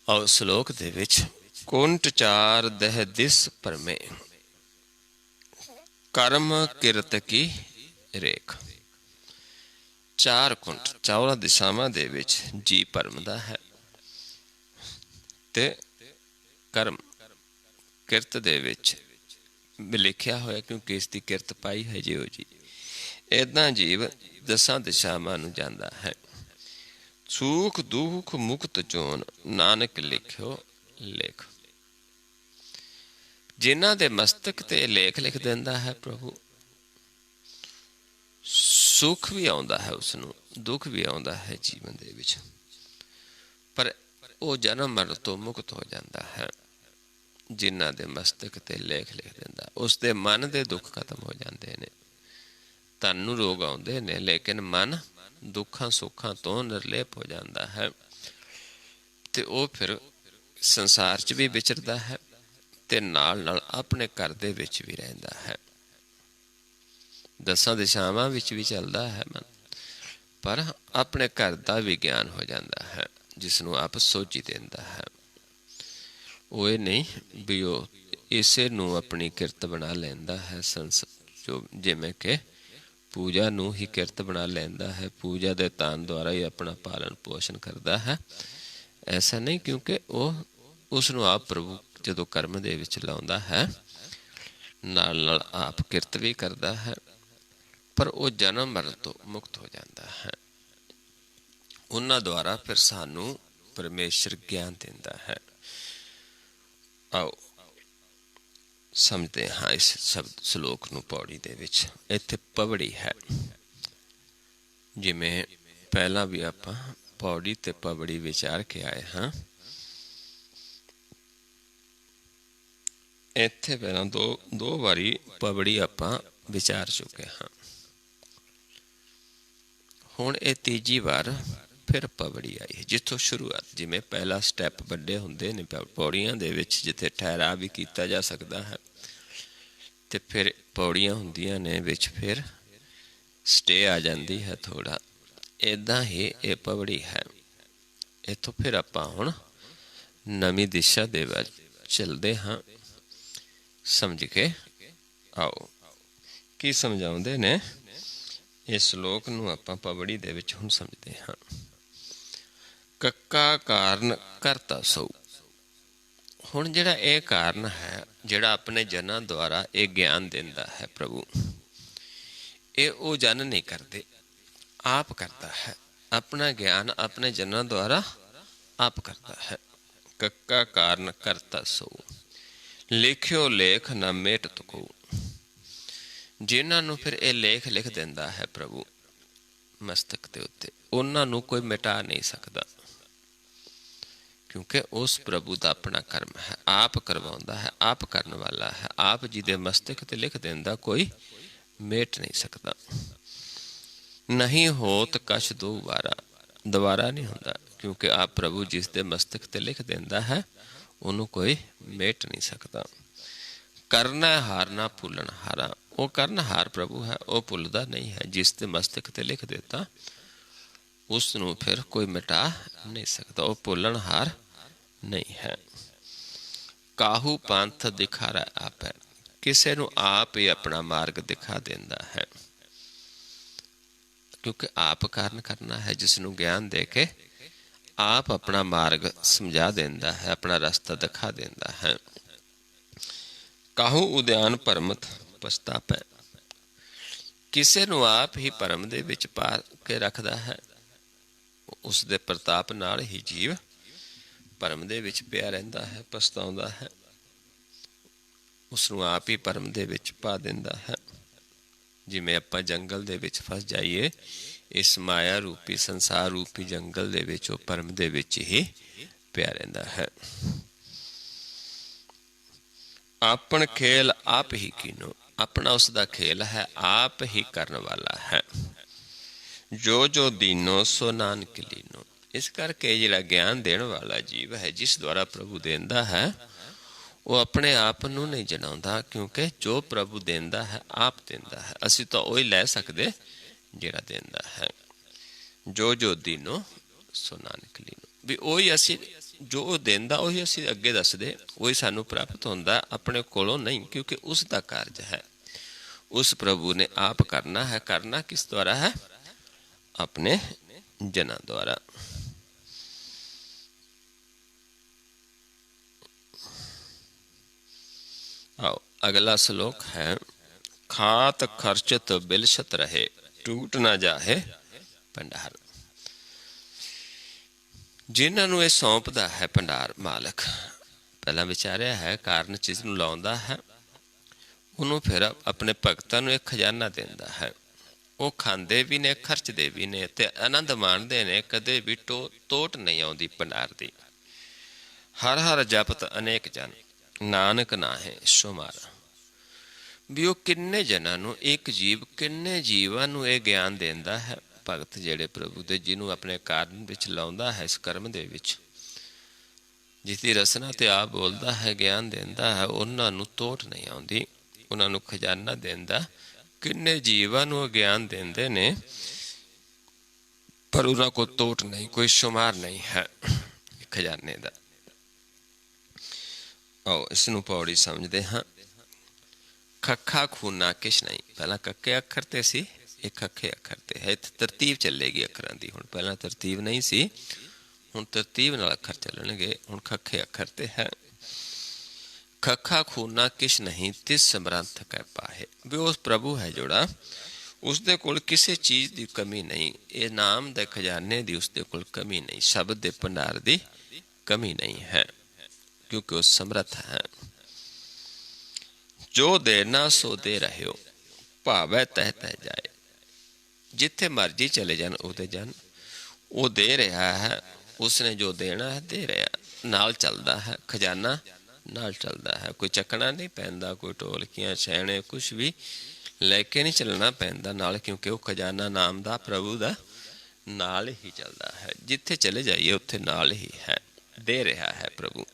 ਔਰ ਸ਼ਲੋਕ ਦੇ ਵਿੱਚ ਕੁੰਟ ਚਾਰ ਦਹ ਦਿਸ ਪਰਮੇ, ਕਰਮ ਕਿਰਤ ਕੀ ਰੇਖ। ਚਾਰ ਕੁੰਟ, ਚਾਰਾਂ ਦਿਸ਼ਾਵਾਂ ਦੇ ਵਿੱਚ ਜੀ ਭਰਮਦਾ ਹੈ ਤੇ ਕਰਮ ਕਿਰਤ ਦੇ ਵਿੱਚ ਲਿਖਿਆ ਹੋਇਆ, ਕਿਉਂਕਿ ਇਸ ਦੀ ਕਿਰਤ ਪਾਈ ਹੈ ਜਿਉ ਜੀ। ਏਦਾਂ ਜੀਵ ਦਸਾਂ ਦਿਸ਼ਾਵਾਂ ਨੂੰ ਜਾਂਦਾ ਹੈ। ਸੂਖ ਦੁਖ ਮੁਕਤ ਚੋਨ, ਨਾਨਕ ਲਿਖਿਓ ਲੇਖ। ਜਿਨ੍ਹਾਂ ਦੇ ਮਸਤਕ ਤੇ ਲੇਖ ਲਿਖ ਦਿੰਦਾ ਹੈ ਪ੍ਰਭੂ, ਸੁੱਖ ਵੀ ਆਉਂਦਾ ਹੈ, ਉਸਨੂੰ ਦੁੱਖ ਵੀ ਆਉਂਦਾ ਹੈ ਜੀਵਨ ਦੇ ਵਿੱਚ, ਪਰ ਉਹ ਜਨਮ ਮਰਨ ਤੋਂ ਮੁਕਤ ਹੋ ਜਾਂਦਾ ਹੈ। ਜਿਨ੍ਹਾਂ ਦੇ ਮਸਤਕ ਤੇ ਲੇਖ ਲਿਖ ਦਿੰਦਾ, ਉਸਦੇ ਮਨ ਦੇ ਦੁੱਖ ਖਤਮ ਹੋ ਜਾਂਦੇ ਨੇ। ਤਨ ਨੂੰ ਰੋਗ ਆਉਂਦੇ ਨੇ, ਲੇਕਿਨ ਮਨ ਦੁੱਖਾਂ ਸੁੱਖਾਂ ਤੋਂ ਨਿਰਲੇਪ ਹੋ ਜਾਂਦਾ ਹੈ ਤੇ ਉਹ ਫਿਰ ਸੰਸਾਰ 'ਚ ਵੀ ਵਿਚਰਦਾ ਹੈ ਤੇ ਨਾਲ ਨਾਲ ਆਪਣੇ ਘਰ ਦੇ ਵਿੱਚ ਵੀ ਰਹਿੰਦਾ ਹੈ। ਦਸਾਂ ਦਿਸ਼ਾਵਾਂ ਵਿੱਚ ਵੀ ਚੱਲਦਾ ਹੈ ਮਨ, ਪਰ ਆਪਣੇ ਘਰ ਦਾ ਵੀ ਗਿਆਨ ਹੋ ਜਾਂਦਾ ਹੈ, ਜਿਸ ਨੂੰ ਆਪ ਸੋਝੀ ਦਿੰਦਾ ਹੈ। ਉਹ ਇਹ ਨਹੀਂ ਵੀ ਉਹ ਇਸੇ ਨੂੰ ਆਪਣੀ ਕਿਰਤ ਬਣਾ ਲੈਂਦਾ ਹੈ, ਜਿਵੇਂ ਕਿ ਪੂਜਾ ਨੂੰ ਹੀ ਕਿਰਤ ਬਣਾ ਲੈਂਦਾ ਹੈ, ਪੂਜਾ ਦੇ ਤਾਨ ਦੁਆਰਾ ਹੀ ਆਪਣਾ ਪਾਲਣ ਪੋਸ਼ਣ ਕਰਦਾ ਹੈ। ਐਸਾ ਨਹੀਂ, ਕਿਉਂਕਿ ਉਹ ਉਸ ਨੂੰ ਆਪ ਪ੍ਰਭੂ ਜਦੋਂ ਕਰਮ ਦੇ ਵਿੱਚ ਲਾਉਂਦਾ ਹੈ, ਨਾਲ ਨਾਲ ਆਪ ਕਿਰਤ ਵੀ ਕਰਦਾ ਹੈ, ਪਰ ਉਹ ਜਨਮ ਮਰਨ ਤੋਂ ਮੁਕਤ ਹੋ ਜਾਂਦਾ ਹੈ। ਉਹਨਾਂ ਦੁਆਰਾ ਫਿਰ ਸਾਨੂੰ ਪਰਮੇਸ਼ਰ ਗਿਆਨ ਦਿੰਦਾ ਹੈ। ਆਓ ਸਮਝਦੇ ਹਾਂ ਇਸ ਸ਼ਬਦ ਸਲੋਕ ਨੂੰ। ਪੌੜੀ ਦੇ ਵਿੱਚ ਇੱਥੇ ਪਵੜੀ ਹੈ, ਜਿਵੇਂ ਪਹਿਲਾਂ ਵੀ ਆਪਾਂ ਪੌੜੀ ਤੇ ਪਵੜੀ ਵਿਚਾਰ ਕੇ ਆਏ ਹਾਂ। ਇੱਥੇ ਪਹਿਲਾਂ ਦੋ ਵਾਰੀ ਪਵੜੀ ਆਪਾਂ ਵਿਚਾਰ ਚੁੱਕੇ ਹਾਂ। ਹੁਣ ਇਹ ਤੀਜੀ ਵਾਰ ਫਿਰ ਪਵੜੀ ਆਈ ਹੈ, ਜਿੱਥੋਂ ਸ਼ੁਰੂਆਤ, ਜਿਵੇਂ ਪਹਿਲਾ ਸਟੈਪ ਵੱਡੇ ਹੁੰਦੇ ਨੇ ਪੌੜੀਆਂ ਦੇ ਵਿੱਚ, ਜਿੱਥੇ ਠਹਿਰਾਅ ਵੀ ਕੀਤਾ ਜਾ ਸਕਦਾ ਹੈ, ਤੇ ਫਿਰ ਪੌੜੀਆਂ ਹੁੰਦੀਆਂ ਨੇ ਵਿੱਚ ਫਿਰ ਸਟੇ ਆ ਜਾਂਦੀ ਹੈ ਥੋੜ੍ਹਾ। ਇੱਦਾਂ ਹੀ ਇਹ ਪਵੜੀ ਹੈ। ਇੱਥੋਂ ਫਿਰ ਆਪਾਂ ਹੁਣ ਨਵੀਂ ਦਿਸ਼ਾ ਦੇ ਵਿੱਚ ਚੱਲਦੇ ਹਾਂ। ਸਮਝ ਕੇ ਆਓ ਕੀ ਸਮਝਾਉਂਦੇ ਨੇ। ਇਸ ਸ਼ਲੋਕ ਨੂੰ ਆਪਾਂ ਪਵੜੀ ਦੇ ਵਿੱਚ ਹੁਣ ਸਮਝਦੇ ਹਾਂ। ਕੱਕਾ ਕਾਰਨ ਕਰਤਾ ਸੋ। ਹੁਣ ਜਿਹੜਾ ਇਹ ਕਾਰਨ ਹੈ, ਜਿਹੜਾ ਆਪਣੇ ਜਨਾਂ ਦੁਆਰਾ ਇਹ ਗਿਆਨ ਦਿੰਦਾ ਹੈ ਪ੍ਰਭੂ, ਇਹ ਉਹ ਜਨ ਨਹੀਂ ਕਰਦੇ, ਆਪ ਕਰਦਾ ਹੈ। ਆਪਣਾ ਗਿਆਨ ਆਪਣੇ ਜਨਾਂ ਦੁਆਰਾ ਆਪ ਕਰਦਾ ਹੈ। ਕੱਕਾ ਕਾਰਨ ਕਰਤਾ ਸੋ, ਲਿਖਿਓ ਲੇਖ ਨਾ ਮੇਟ ਤੁਕੋ। ਜਿਨ੍ਹਾਂ ਨੂੰ ਫਿਰ ਇਹ ਲੇਖ ਲਿਖ ਦਿੰਦਾ ਹੈ ਪ੍ਰਭੂ ਮਸਤਕ ਦੇ ਉੱਤੇ, ਉਹਨਾਂ ਨੂੰ ਕੋਈ ਮਿਟਾ ਨਹੀਂ ਸਕਦਾ, ਕਿਉਂਕਿ ਉਸ ਪ੍ਰਭੂ ਦਾ ਆਪਣਾ ਕਰਮ ਹੈ, ਆਪ ਕਰਵਾਉਂਦਾ ਹੈ, ਆਪ ਕਰਨ ਵਾਲਾ ਹੈ। ਆਪ ਜੀ ਦੇ ਮਸਤਕ ਤੇ ਲਿਖ ਦਿੰਦਾ, ਕੋਈ ਮੇਟ ਨਹੀਂ ਸਕਦਾ। ਨਹੀਂ ਹੋਤ ਕਛ ਦੁਬਾਰਾ, ਦੁਬਾਰਾ ਨਹੀਂ ਹੁੰਦਾ, ਕਿਉਂਕਿ ਆਪ ਪ੍ਰਭੂ ਜਿਸ ਦੇ ਮਸਤਕ ਤੇ ਲਿਖ ਦਿੰਦਾ ਹੈ, ਉਹਨੂੰ ਕੋਈ ਮੇਟ ਨਹੀਂ ਸਕਦਾ। ਕਰਨਾ ਹਾਰ ਨਾ ਭੁੱਲਣ ਹਾਰਾ, ਉਹ ਕਰਨਹਾਰ ਪ੍ਰਭੂ ਹੈ, ਉਹ ਭੁੱਲਦਾ ਨਹੀਂ ਹੈ। ਜਿਸ ਦੇ ਮਸਤਕ ਤੇ ਲਿਖ ਦਿੱਤਾ, ਉਸ ਨੂੰ ਫਿਰ ਕੋਈ ਮਿਟਾ ਨਹੀਂ ਸਕਦਾ, ਉਹ ਭੁੱਲਣਹਾਰ ਨਹੀਂ ਹੈ। ਕਾਹੂ ਪੰਥ ਦਿਖਾਰਾ ਆਪ ਹੈ, ਕਿਸੇ ਨੂੰ ਆਪ ਹੀ ਆਪਣਾ ਮਾਰਗ ਦਿਖਾ ਦਿੰਦਾ ਹੈ, ਕਿਉਂਕਿ ਆਪ ਕਾਰਨ ਕਰਨਾ ਹੈ। ਜਿਸ ਨੂੰ ਗਿਆਨ ਦੇ ਕੇ ਆਪ ਆਪਣਾ ਮਾਰਗ ਸਮਝਾ ਦਿੰਦਾ ਹੈ, ਆਪਣਾ ਰਸਤਾ ਦਿਖਾ ਦਿੰਦਾ ਹੈ। ਕਾਹੂ ਉਦਿਆਨ ਭਰਮਤ ਪਛਤਾਪੈ, ਕਿਸੇ ਨੂੰ ਆਪ ਹੀ ਭਰਮ ਦੇ ਵਿੱਚ ਪਾ ਕੇ ਰੱਖਦਾ ਹੈ। ਉਸ ਦੇ ਪ੍ਰਤਾਪ ਨਾਲ ਹੀ ਜੀਵ ਭਰਮ ਦੇ ਵਿੱਚ ਪਿਆ ਰਹਿੰਦਾ ਹੈ, ਪਛਤਾਉਂਦਾ ਹੈ। ਉਸ ਨੂੰ ਆਪ ਹੀ ਭਰਮ ਦੇ ਵਿੱਚ ਪਾ ਦਿੰਦਾ ਹੈ। ਜਿਵੇਂ ਆਪਾਂ ਜੰਗਲ ਦੇ ਵਿੱਚ ਫਸ ਜਾਈਏ, ਇਸ ਮਾਇਆ ਰੂਪੀ ਸੰਸਾਰ ਰੂਪੀ ਜੰਗਲ ਦੇ ਵਿੱਚ ਉਹ ਭਰਮ ਦੇ ਵਿੱਚ ਹੀ ਪਿਆ ਰਹਿੰਦਾ ਹੈ। ਆਪਣ ਖੇਲ ਆਪ ਹੀ ਕੀਨੋ, ਆਪਣਾ ਉਸ ਦਾ ਖੇਲ ਹੈ, ਆਪ ਹੀ ਕਰਨ ਵਾਲਾ ਹੈ। ਜੋ ਜੋ ਦੀਨੋ ਸੋ ਨਾਨਕ ਲੀਨੋ, ਇਸ ਕਰਕੇ ਜਿਹੜਾ ਗਿਆਨ ਦੇਣ ਵਾਲਾ ਜੀਵ ਹੈ, ਜਿਸ ਦੁਆਰਾ ਪ੍ਰਭੂ ਦਿੰਦਾ ਹੈ, ਉਹ ਆਪਣੇ ਆਪ ਨੂੰ ਨਹੀਂ ਜਣਾਉਂਦਾ, ਕਿਉਂਕਿ ਜੋ ਪ੍ਰਭੂ ਦਿੰਦਾ ਹੈ ਆਪ ਦਿੰਦਾ ਹੈ। ਅਸੀਂ ਤਾਂ ਉਹੀ ਲੈ ਸਕਦੇ ਜਿਹੜਾ ਦਿੰਦਾ ਹੈ। ਜੋ ਜੋ ਦੀਨੋ ਸੋ ਨਾਨਕ ਲੀਨੋ, ਵੀ ਉਹੀ ਅਸੀਂ, ਜੋ ਉਹ ਦਿੰਦਾ ਉਹੀ ਅਸੀਂ ਅੱਗੇ ਦੱਸਦੇ, ਉਹੀ ਸਾਨੂੰ ਪ੍ਰਾਪਤ ਹੁੰਦਾ, ਆਪਣੇ ਕੋਲੋਂ ਨਹੀਂ, ਕਿਉਂਕਿ ਉਸ ਦਾ ਕਾਰਜ ਹੈ। उस प्रभु ने आप करना है। करना किस द्वारा है? अपने जना द्वारा। आओ अगला श्लोक है, खात खर्चत बिलसत रहे, टूट ना जाहे भंडार। जिन्हां नूं ਇਹ सौंपदा है भंडार मालक, ਪਹਿਲਾਂ ਵਿਚਾਰਿਆ ਹੈ ਕਾਰਨ ਚੀਜ਼ ਨੂੰ ਲਾਉਂਦਾ ਹੈ, ਉਹਨੂੰ ਫਿਰ ਆਪਣੇ ਭਗਤਾਂ ਨੂੰ ਇੱਕ ਖਜ਼ਾਨਾ ਦਿੰਦਾ ਹੈ। ਉਹ ਖਾਂਦੇ ਵੀ ਨੇ, ਖਰਚਦੇ ਵੀ ਨੇ ਤੇ ਆਨੰਦ ਮਾਣਦੇ ਨੇ। ਕਦੇ ਵੀ ਤੋਟ ਨਹੀਂ ਆਉਂਦੀ ਭੰਡਾਰ ਦੀ। ਹਰ ਹਰ ਜਪਤ ਅਨੇਕ ਜਨ, ਨਾਨਕ ਨਾਹੇ ਸ਼ੁਮਾਰ। ਵੀ ਉਹ ਕਿੰਨੇ ਜਨਾਂ ਨੂੰ, ਇੱਕ ਜੀਵ ਕਿੰਨੇ ਜੀਵਾਂ ਨੂੰ ਇਹ ਗਿਆਨ ਦਿੰਦਾ ਹੈ। ਭਗਤ ਜਿਹੜੇ ਪ੍ਰਭੂ ਦੇ, ਜਿਹਨੂੰ ਆਪਣੇ ਕਾਰਨ ਵਿੱਚ ਲਾਉਂਦਾ ਹੈ, ਇਸ ਕਰਮ ਦੇ ਵਿੱਚ ਜਿਸਦੀ ਰਸਨਾ ਤੇ ਆਪ ਬੋਲਦਾ ਹੈ, ਗਿਆਨ ਦਿੰਦਾ ਹੈ, ਉਹਨਾਂ ਨੂੰ ਤੋਟ ਨਹੀਂ ਆਉਂਦੀ। ਉਹਨਾਂ ਨੂੰ ਖਜ਼ਾਨਾ ਦਿੰਦਾ। ਕਿੰਨੇ ਜੀਵਾਂ ਨੂੰ ਗਿਆਨ ਦਿੰਦੇ ਨੇ, ਪਰ ਉਹਨਾਂ ਕੋਲ ਤੋਟ ਨਹੀਂ, ਕੋਈ ਸ਼ੁਮਾਰ ਨਹੀਂ ਹੈ ਖਜ਼ਾਨੇ ਦਾ। ਆਓ ਇਸ ਨੂੰ ਪੌੜੀ ਸਮਝਦੇ ਹਾਂ। ਖੱਖਾ ਖੂਨਾ ਕਿਛ ਨਹੀਂ। ਪਹਿਲਾਂ ਕੱਕੇ ਅੱਖਰ ਤੇ ਸੀ, ਇਹ ਖੱਖੇ ਅੱਖਰ ਤੇ ਹੈ। ਇੱਥੇ ਤਰਤੀਬ ਚੱਲੇਗੀ ਅੱਖਰਾਂ ਦੀ। ਹੁਣ ਪਹਿਲਾਂ ਤਰਤੀਬ ਨਹੀਂ ਸੀ, ਹੁਣ ਤਰਤੀਬ ਨਾਲ ਅੱਖਰ ਚੱਲਣਗੇ। ਹੁਣ ਖੱਖੇ ਅੱਖਰ ਤੇ ਹੈ। ਖੱਖਾ ਖੂਨਾ ਕਿਛ ਨਹੀਂ, ਤਿਸ ਸਮਰੰਥ ਕੈ ਪਾਹੇ। ਵੀ ਉਸ ਪ੍ਰਭੂ ਹੈ ਜਿਹੜਾ, ਉਸਦੇ ਕੋਲ ਕਿਸੇ ਚੀਜ਼ ਦੀ ਕਮੀ ਨਹੀਂ। ਇਹ ਨਾਮ ਦੇ ਖਜ਼ਾਨੇ ਦੀ ਉਸਦੇ ਕੋਲ ਕਮੀ ਨਹੀਂ, ਸ਼ਬਦ ਦੇ ਭੰਡਾਰ ਦੀ ਕਮੀ ਨਹੀਂ ਹੈ, ਕਿਉਂਕਿ ਉਹ ਸਮਰੱਥ ਹੈ। ਜੋ ਦੇਣਾ ਸੋ ਦੇ ਰਹਿਓ, ਭਾਵੈ ਤਹਿ ਤਹਿ ਜਾਏ। ਜਿੱਥੇ ਮਰਜੀ ਚਲੇ ਜਾਣ ਉਹਦੇ ਜਾਣ, ਉਹ ਦੇ ਰਿਹਾ ਹੈ। ਉਸਨੇ ਜੋ ਦੇਣਾ ਹੈ ਦੇ ਰਿਹਾ, ਨਾਲ ਚੱਲਦਾ ਹੈ। ਖਜ਼ਾਨਾ ਨਾਲ ਚੱਲਦਾ ਹੈ। ਕੋਈ ਚੱਕਣਾ ਨਹੀਂ ਪੈਂਦਾ, ਕੋਈ ਢੋਲਕੀਆਂ ਛੈਣੇ ਕੁਛ ਵੀ ਲੈ ਕੇ ਨਹੀਂ ਚੱਲਣਾ ਪੈਂਦਾ ਨਾਲ, ਕਿਉਂਕਿ ਉਹ ਖਜ਼ਾਨਾ ਨਾਮ ਦਾ ਪ੍ਰਭੂ ਦਾ ਨਾਲ ਹੀ ਚੱਲਦਾ ਹੈ। ਜਿੱਥੇ ਚਲੇ ਜਾਈਏ ਉੱਥੇ ਨਾਲ ਹੀ ਹੈ, ਦੇ ਰਿਹਾ ਹੈ ਪ੍ਰਭੂ।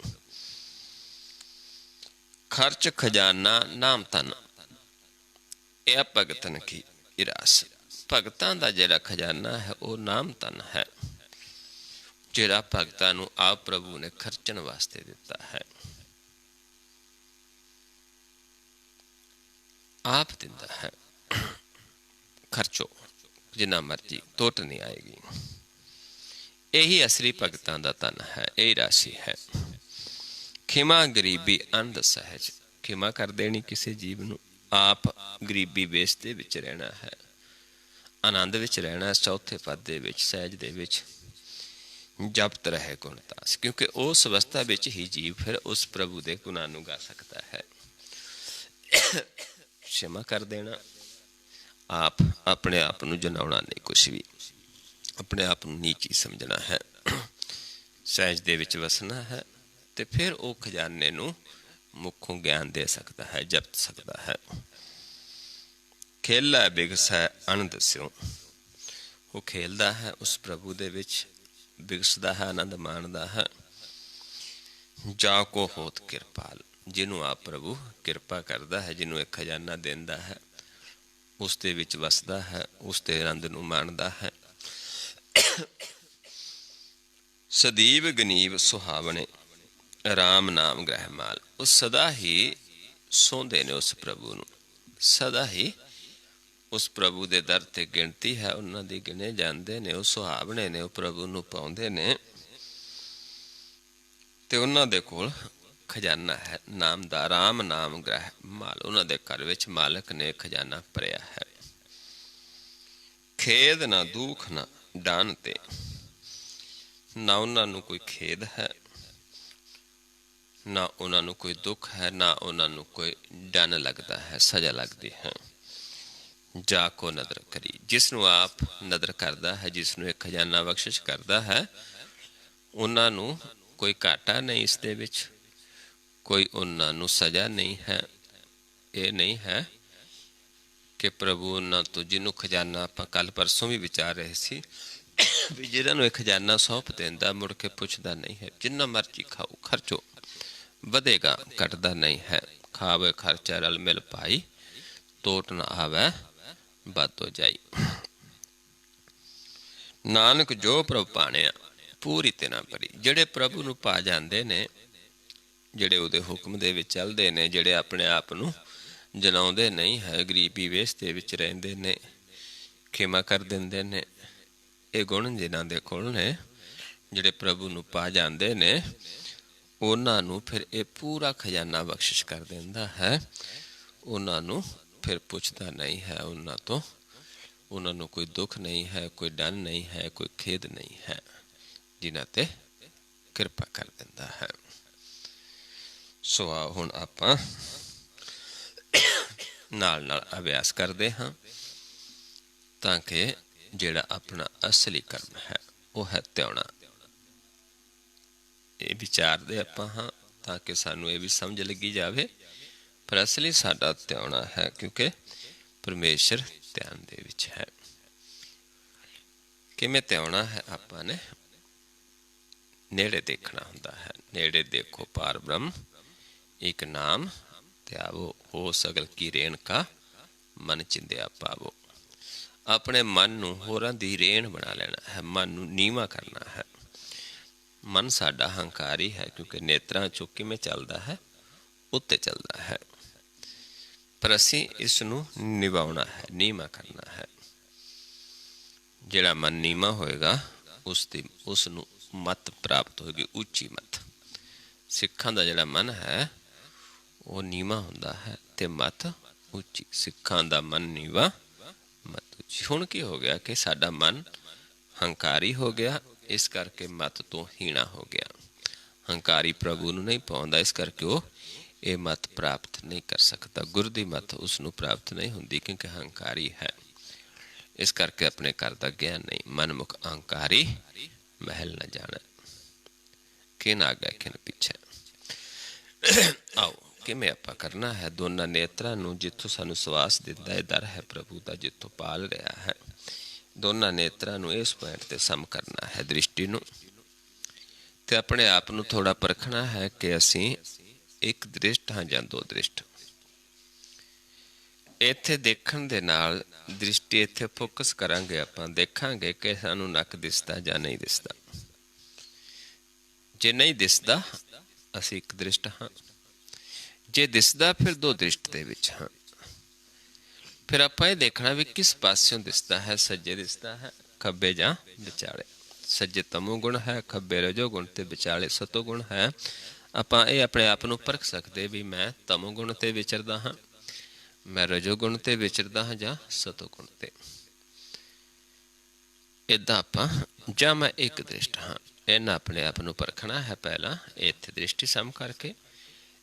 ਖਰਚ ਖਜ਼ਾਨਾ ਨਾਮ ਤਨ, ਇਹ ਭਗਤਨ ਕੀ ਇਰਾਸ। ਭਗਤਾਂ ਦਾ ਜਿਹੜਾ ਖਜ਼ਾਨਾ ਹੈ ਉਹ ਨਾਮ ਤਨ ਹੈ, ਜਿਹੜਾ ਭਗਤਾਂ ਨੂੰ ਆਪ ਪ੍ਰਭੂ ਨੇ ਖਰਚਣ ਵਾਸਤੇ ਦਿੱਤਾ ਹੈ। ਆਪ ਦਿੰਦਾ ਹੈ। ਖਰਚੋ ਜਿੰਨਾ ਮਰਜੀ, ਤੋਟ ਨਹੀਂ ਆਏਗੀ। ਇਹੀ ਅਸਲੀ ਭਗਤਾਂ ਦਾ ਤਨ ਹੈ, ਇਹ ਰਾਸ਼ੀ ਹੈ। ਖਿਮਾ ਗਰੀਬੀ ਅੰਧ ਸਹਿਜ। ਖਿਮਾ ਕਰ ਦੇਣੀ ਕਿਸੇ ਜੀਵ ਨੂੰ। ਆਪ ਗਰੀਬੀ ਵੇਸ਼ ਦੇ ਵਿੱਚ ਰਹਿਣਾ ਹੈ, ਆਨੰਦ ਵਿੱਚ ਰਹਿਣਾ। ਚੌਥੇ ਪਦ ਦੇ ਵਿੱਚ, ਸਹਿਜ ਦੇ ਵਿੱਚ, ਜਪਤ ਰਹੇ ਗੁਣ ਤਾਸ। ਕਿਉਂਕਿ ਉਸ ਅਵਸਥਾ ਵਿੱਚ ਹੀ ਜੀਵ ਫਿਰ ਉਸ ਪ੍ਰਭੂ ਦੇ ਗੁਣਾਂ ਨੂੰ ਗਾ ਸਕਦਾ ਹੈ। क्षमा कर देना। आप अपने आप ਨੂੰ ਜਨਾਉਣਾ ਨਹੀਂ, ਕੁਛ ਵੀ ਆਪਣੇ ਆਪ ਨੂੰ ਨੀਚੀ ਸਮਝਣਾ ਹੈ। ਸਹਿਜ ਦੇ ਵਿੱਚ ਵਸਣਾ ਹੈ ਤੇ ਫਿਰ ਉਹ ਖਜ਼ਾਨੇ ਨੂੰ ਮੁੱਖੋਂ ਗਿਆਨ ਦੇ ਸਕਦਾ ਹੈ, ਜਪਤ ਸਕਦਾ ਹੈ। ਖੇਲਾ ਬਿਗਸੈ ਆਨੰਦ ਸਿਉ। ਉਹ ਖੇਲਦਾ ਹੈ ਉਸ ਪ੍ਰਭੂ ਦੇ ਵਿੱਚ, ਬਿਗਸਦਾ ਹੈ, ਆਨੰਦ ਮਾਣਦਾ ਹੈ। ਜਾ ਕੋ ਹੋਤ ਕਿਰਪਾਲ। ਜਿਹਨੂੰ ਆਪ ਪ੍ਰਭੂ ਕਿਰਪਾ ਕਰਦਾ ਹੈ, ਜਿਹਨੂੰ ਇੱਕ ਖਜ਼ਾਨਾ ਦਿੰਦਾ ਹੈ, ਉਸ ਦੇ ਵਿੱਚ ਵਸਦਾ ਹੈ, ਉਸ ਦੇ ਆਨੰਦ ਨੂੰ ਮਾਣਦਾ ਹੈ। ਸਦੀਵ ਗਨੀਵ ਸੁਹਾਵਣੇ ਰਾਮ ਨਾਮ ਗ੍ਰਹਿ ਮਾਲ। ਉਹ ਸਦਾ ਹੀ ਸੌਂਦੇ ਨੇ ਉਸ ਪ੍ਰਭੂ ਨੂੰ, ਸਦਾ ਹੀ ਉਸ ਪ੍ਰਭੂ ਦੇ ਦਰ ਤੇ ਗਿਣਤੀ ਹੈ ਉਹਨਾਂ ਦੀ, ਗਿਣੇ ਜਾਂਦੇ ਨੇ। ਉਹ ਸੁਹਾਵਣੇ ਨੇ, ਉਹ ਪ੍ਰਭੂ ਨੂੰ ਪਾਉਂਦੇ ਨੇ ਤੇ ਉਹਨਾਂ ਦੇ ਕੋਲ ਖਜ਼ਾਨਾ ਹੈ ਨਾਮ ਦਾ। ਰਾਮ ਨਾਮ ਗ੍ਰਹਿ ਮਾਲ। ਉਹਨਾਂ ਦੇ ਘਰ ਵਿੱਚ ਮਾਲਕ ਨੇ ਖਜ਼ਾਨਾ ਭਰਿਆ ਹੈ। ਖੇਦ ਨਾ ਦੁੱਖ ਨਾ ਡਾਨ ਤੇ। ਨਾ ਉਹਨਾਂ ਨੂੰ ਕੋਈ ਖੇਦ ਹੈ, ਨਾ ਉਹਨਾਂ ਨੂੰ ਕੋਈ ਦੁੱਖ ਹੈ, ਨਾ ਉਹਨਾਂ ਨੂੰ ਕੋਈ ਡਨ ਲੱਗਦਾ ਹੈ, ਸਜ਼ਾ ਲੱਗਦੀ ਹੈ। ਜਾ ਕੋ ਨਦਰ ਕਰੀ। ਜਿਸ ਨੂੰ ਆਪ ਨਦਰ ਕਰਦਾ ਹੈ, ਜਿਸ ਨੂੰ ਇੱਕ ਖਜ਼ਾਨਾ ਬਖਸ਼ਿਸ਼ ਕਰਦਾ ਹੈ, ਉਹਨਾਂ ਨੂੰ ਕੋਈ ਘਾਟਾ ਨਹੀਂ ਇਸ ਦੇ ਵਿੱਚ, ਕੋਈ ਉਹਨਾਂ ਨੂੰ ਸਜ਼ਾ ਨਹੀਂ ਹੈ। ਇਹ ਨਹੀਂ ਹੈ ਕਿ ਪ੍ਰਭੂ ਉਹਨਾਂ ਤੋਂ, ਜਿਹਨੂੰ ਖਜ਼ਾਨਾ ਆਪਾਂ ਕੱਲ੍ਹ ਪਰਸੋਂ ਵੀ ਵਿਚਾਰ ਰਹੇ ਸੀ, ਵੀ ਜਿਹਨਾਂ ਨੂੰ ਇਹ ਖਜ਼ਾਨਾ ਸੌਂਪ ਦਿੰਦਾ ਮੁੜ ਕੇ ਪੁੱਛਦਾ ਨਹੀਂ ਹੈ। ਜਿੰਨਾ ਮਰਜ਼ੀ ਖਾਓ, ਖਰਚੋ, ਵਧੇਗਾ, ਘਟਦਾ ਨਹੀਂ ਹੈ। ਖਾਵੇ ਖਰਚਾ ਰਲ ਮਿਲ ਪਾਈ, ਤੋਟ ਨਾ ਆਵੇ ਵੱਧ ਹੋ ਜਾਈ। ਨਾਨਕ ਜੋ ਪ੍ਰਭੂ ਭਾਣਿਆ ਪੂਰੀ ਤੇ ਨਾ ਭਰੀ। ਜਿਹੜੇ ਪ੍ਰਭੂ ਨੂੰ ਪਾ ਜਾਂਦੇ ਨੇ, ਜਿਹੜੇ ਉਹਦੇ ਹੁਕਮ ਦੇ ਵਿੱਚ ਚੱਲਦੇ ਨੇ, ਜਿਹੜੇ ਆਪਣੇ ਆਪ ਨੂੰ ਜਲਾਉਂਦੇ ਨਹੀਂ ਹੈ, ਗਰੀਬੀ ਵੇਸ਼ ਦੇ ਵਿੱਚ ਰਹਿੰਦੇ ਨੇ, ਖਿਮਾ ਕਰ ਦਿੰਦੇ ਨੇ। ਇਹ ਗੁਣ ਜਿਨ੍ਹਾਂ ਦੇ ਕੋਲ ਨੇ, ਜਿਹੜੇ ਪ੍ਰਭੂ ਨੂੰ ਪਾ ਜਾਂਦੇ ਨੇ, ਉਹਨਾਂ ਨੂੰ ਫਿਰ ਇਹ ਪੂਰਾ ਖਜ਼ਾਨਾ ਬਖਸ਼ਿਸ਼ ਕਰ ਦਿੰਦਾ ਹੈ। ਉਹਨਾਂ ਨੂੰ ਫਿਰ ਪੁੱਛਦਾ ਨਹੀਂ ਹੈ ਉਹਨਾਂ ਤੋਂ, ਉਹਨਾਂ ਨੂੰ ਕੋਈ ਦੁੱਖ ਨਹੀਂ ਹੈ, ਕੋਈ ਡਰ ਨਹੀਂ ਹੈ, ਕੋਈ ਖੇਦ ਨਹੀਂ ਹੈ, ਜਿਨ੍ਹਾਂ 'ਤੇ ਕਿਰਪਾ ਕਰ ਦਿੰਦਾ ਹੈ। ਸੋ ਆ ਹੁਣ ਆਪਾਂ ਨਾਲ ਨਾਲ ਅਭਿਆਸ ਕਰਦੇ ਹਾਂ, ਤਾਂ ਕਿ ਜਿਹੜਾ ਆਪਣਾ ਅਸਲੀ ਕਰਮ ਹੈ ਉਹ ਹੈ ਧਿਆਉਣਾ। ਇਹ ਵਿਚਾਰਦੇ ਆਪਾਂ ਹਾਂ ਤਾਂ ਕਿ ਸਾਨੂੰ ਇਹ ਵੀ ਸਮਝ ਲੱਗੀ ਜਾਵੇ, ਪਰ ਅਸਲੀ ਸਾਡਾ ਧਿਆਉਣਾ ਹੈ, ਕਿਉਂਕਿ ਪਰਮੇਸ਼ਰ ਧਿਆਨ ਦੇ ਵਿੱਚ ਹੈ। ਕਿਵੇਂ ਧਿਆਉਣਾ ਹੈ? ਆਪਾਂ ਨੇ ਨੇੜੇ ਦੇਖਣਾ ਹੁੰਦਾ ਹੈ। ਨੇੜੇ ਦੇਖੋ ਪਾਰ ਬ੍ਰਹਮ, ਇੱਕ ਨਾਮ ਧਿਆਵੋ, ਹੋ ਸਗਲ ਕੀ ਰੇਣ ਕਾ ਮਨ ਚਿੰਦਿਆ ਪਾਵੋ। ਆਪਣੇ ਮਨ ਨੂੰ ਹੋਰਾਂ ਦੀ ਰੇਣ ਬਣਾ ਲੈਣਾ ਹੈ, ਮਨ ਨੂੰ ਨੀਵਾਂ ਕਰਨਾ ਹੈ। ਮਨ ਸਾਡਾ ਹੰਕਾਰੀ ਹੈ, ਕਿਉਂਕਿ ਨੇਤਰਾਂ ਚੋਂ ਕਿਵੇਂ ਚੱਲਦਾ ਹੈ? ਉੱਤੇ ਚੱਲਦਾ ਹੈ। ਪਰ ਅਸੀਂ ਇਸ ਨੂੰ ਨਿਭਾਉਣਾ ਹੈ, ਨੀਵਾਂ ਕਰਨਾ ਹੈ। ਜਿਹੜਾ ਮਨ ਨੀਵਾਂ ਹੋਏਗਾ ਉਸ ਨੂੰ ਮੱਤ ਪ੍ਰਾਪਤ ਹੋਏਗੀ, ਉੱਚੀ ਮੱਤ। ਸਿੱਖਾਂ ਦਾ ਜਿਹੜਾ ਮਨ ਹੈ ਉਹ ਨੀਵਾਂ ਹੁੰਦਾ ਹੈ ਅਤੇ ਮੱਤ ਉੱਚੀ। ਸਿੱਖਾਂ ਦਾ ਮਨ ਨੀਵਾਂ, ਮੱਤ ਉੱਚੀ। ਹੁਣ ਕੀ ਹੋ ਗਿਆ ਕਿ ਸਾਡਾ ਮਨ ਹੰਕਾਰੀ ਹੋ ਗਿਆ, ਇਸ ਕਰਕੇ ਮੱਤ ਤੋਂ ਹੀਣਾ ਹੋ ਗਿਆ। ਹੰਕਾਰੀ ਪ੍ਰਭੂ ਨੂੰ ਨਹੀਂ ਪਾਉਂਦਾ, ਇਸ ਕਰਕੇ ਉਹ ਇਹ ਮੱਤ ਪ੍ਰਾਪਤ ਨਹੀਂ ਕਰ ਸਕਦਾ। ਗੁਰ ਦੀ ਮੱਤ ਉਸ ਨੂੰ ਪ੍ਰਾਪਤ ਨਹੀਂ ਹੁੰਦੀ, ਕਿਉਂਕਿ ਹੰਕਾਰੀ ਹੈ। ਇਸ ਕਰਕੇ ਆਪਣੇ ਘਰ ਦਾ ਗਿਆਨ ਨਹੀਂ। ਮਨਮੁਖ ਅਹੰਕਾਰੀ ਮਹਿਲ ਨਾ ਜਾਣਾ, ਕਿਨ ਆਗਾ ਕਿਨ ਪਿੱਛੇ। ਆਓ ਕਿਵੇਂ ਆਪਾਂ ਕਰਨਾ ਹੈ? ਦੋਨਾਂ ਨੇਤਰਾਂ ਨੂੰ, ਜਿੱਥੋਂ ਸਾਨੂੰ ਸਵਾਸ ਦਿੰਦਾ ਇਹ ਦਰ ਹੈ ਪ੍ਰਭੂ ਦਾ, ਜਿੱਥੋਂ ਪਾਲ ਰਿਹਾ ਹੈ, ਦੋਨਾਂ ਨੇਤਰਾਂ ਨੂੰ ਇਸ ਪੁਆਇੰਟ 'ਤੇ ਸਮ ਕਰਨਾ ਹੈ, ਦ੍ਰਿਸ਼ਟੀ ਨੂੰ। ਅਤੇ ਆਪਣੇ ਆਪ ਨੂੰ ਥੋੜ੍ਹਾ ਪਰਖਣਾ ਹੈ ਕਿ ਅਸੀਂ ਇੱਕ ਦ੍ਰਿਸ਼ਟ ਹਾਂ ਜਾਂ ਦੋ ਦ੍ਰਿਸ਼ਟ। ਇੱਥੇ ਦੇਖਣ ਦੇ ਨਾਲ ਦ੍ਰਿਸ਼ਟੀ ਇੱਥੇ ਫੋਕਸ ਕਰਾਂਗੇ, ਆਪਾਂ ਦੇਖਾਂਗੇ ਕਿ ਸਾਨੂੰ ਨੱਕ ਦਿਸਦਾ ਜਾਂ ਨਹੀਂ ਦਿਸਦਾ। ਜੇ ਨਹੀਂ ਦਿਸਦਾ ਅਸੀਂ ਇੱਕ ਦ੍ਰਿਸ਼ਟ ਹਾਂ, ਜੇ ਦਿਸਦਾ ਫਿਰ ਦੋ ਦ੍ਰਿਸ਼ਟ ਦੇ ਵਿੱਚ ਹਾਂ। ਫਿਰ ਆਪਾਂ ਇਹ ਦੇਖਣਾ ਵੀ ਕਿਸ ਪਾਸਿਓਂ ਦਿਸਦਾ ਹੈ, ਸੱਜੇ ਦਿਸਦਾ ਹੈ, ਖੱਬੇ ਜਾਂ ਵਿਚਾਲੇ। ਸੱਜੇ ਤਮੋ ਗੁਣ ਹੈ, ਖੱਬੇ ਰਜੋ ਗੁਣ ਅਤੇ ਵਿਚਾਲੇ ਸਤੋ ਗੁਣ ਹੈ। ਆਪਾਂ ਇਹ ਆਪਣੇ ਆਪ ਨੂੰ ਪਰਖ ਸਕਦੇ ਵੀ ਮੈਂ ਤਮੋ ਗੁਣ 'ਤੇ ਵਿਚਰਦਾ ਹਾਂ, ਮੈਂ ਰਜੋ ਗੁਣ 'ਤੇ ਵਿਚਰਦਾ ਹਾਂ ਜਾਂ ਸਤੋ ਗੁਣ 'ਤੇ। ਇੱਦਾਂ ਆਪਾਂ, ਜਾਂ ਮੈਂ ਇੱਕ ਦ੍ਰਿਸ਼ਟ ਹਾਂ। ਇਹਨਾਂ ਆਪਣੇ ਆਪ ਨੂੰ ਪਰਖਣਾ ਹੈ ਪਹਿਲਾਂ, ਇੱਥੇ ਦ੍ਰਿਸ਼ਟੀ ਸਮ ਕਰਕੇ।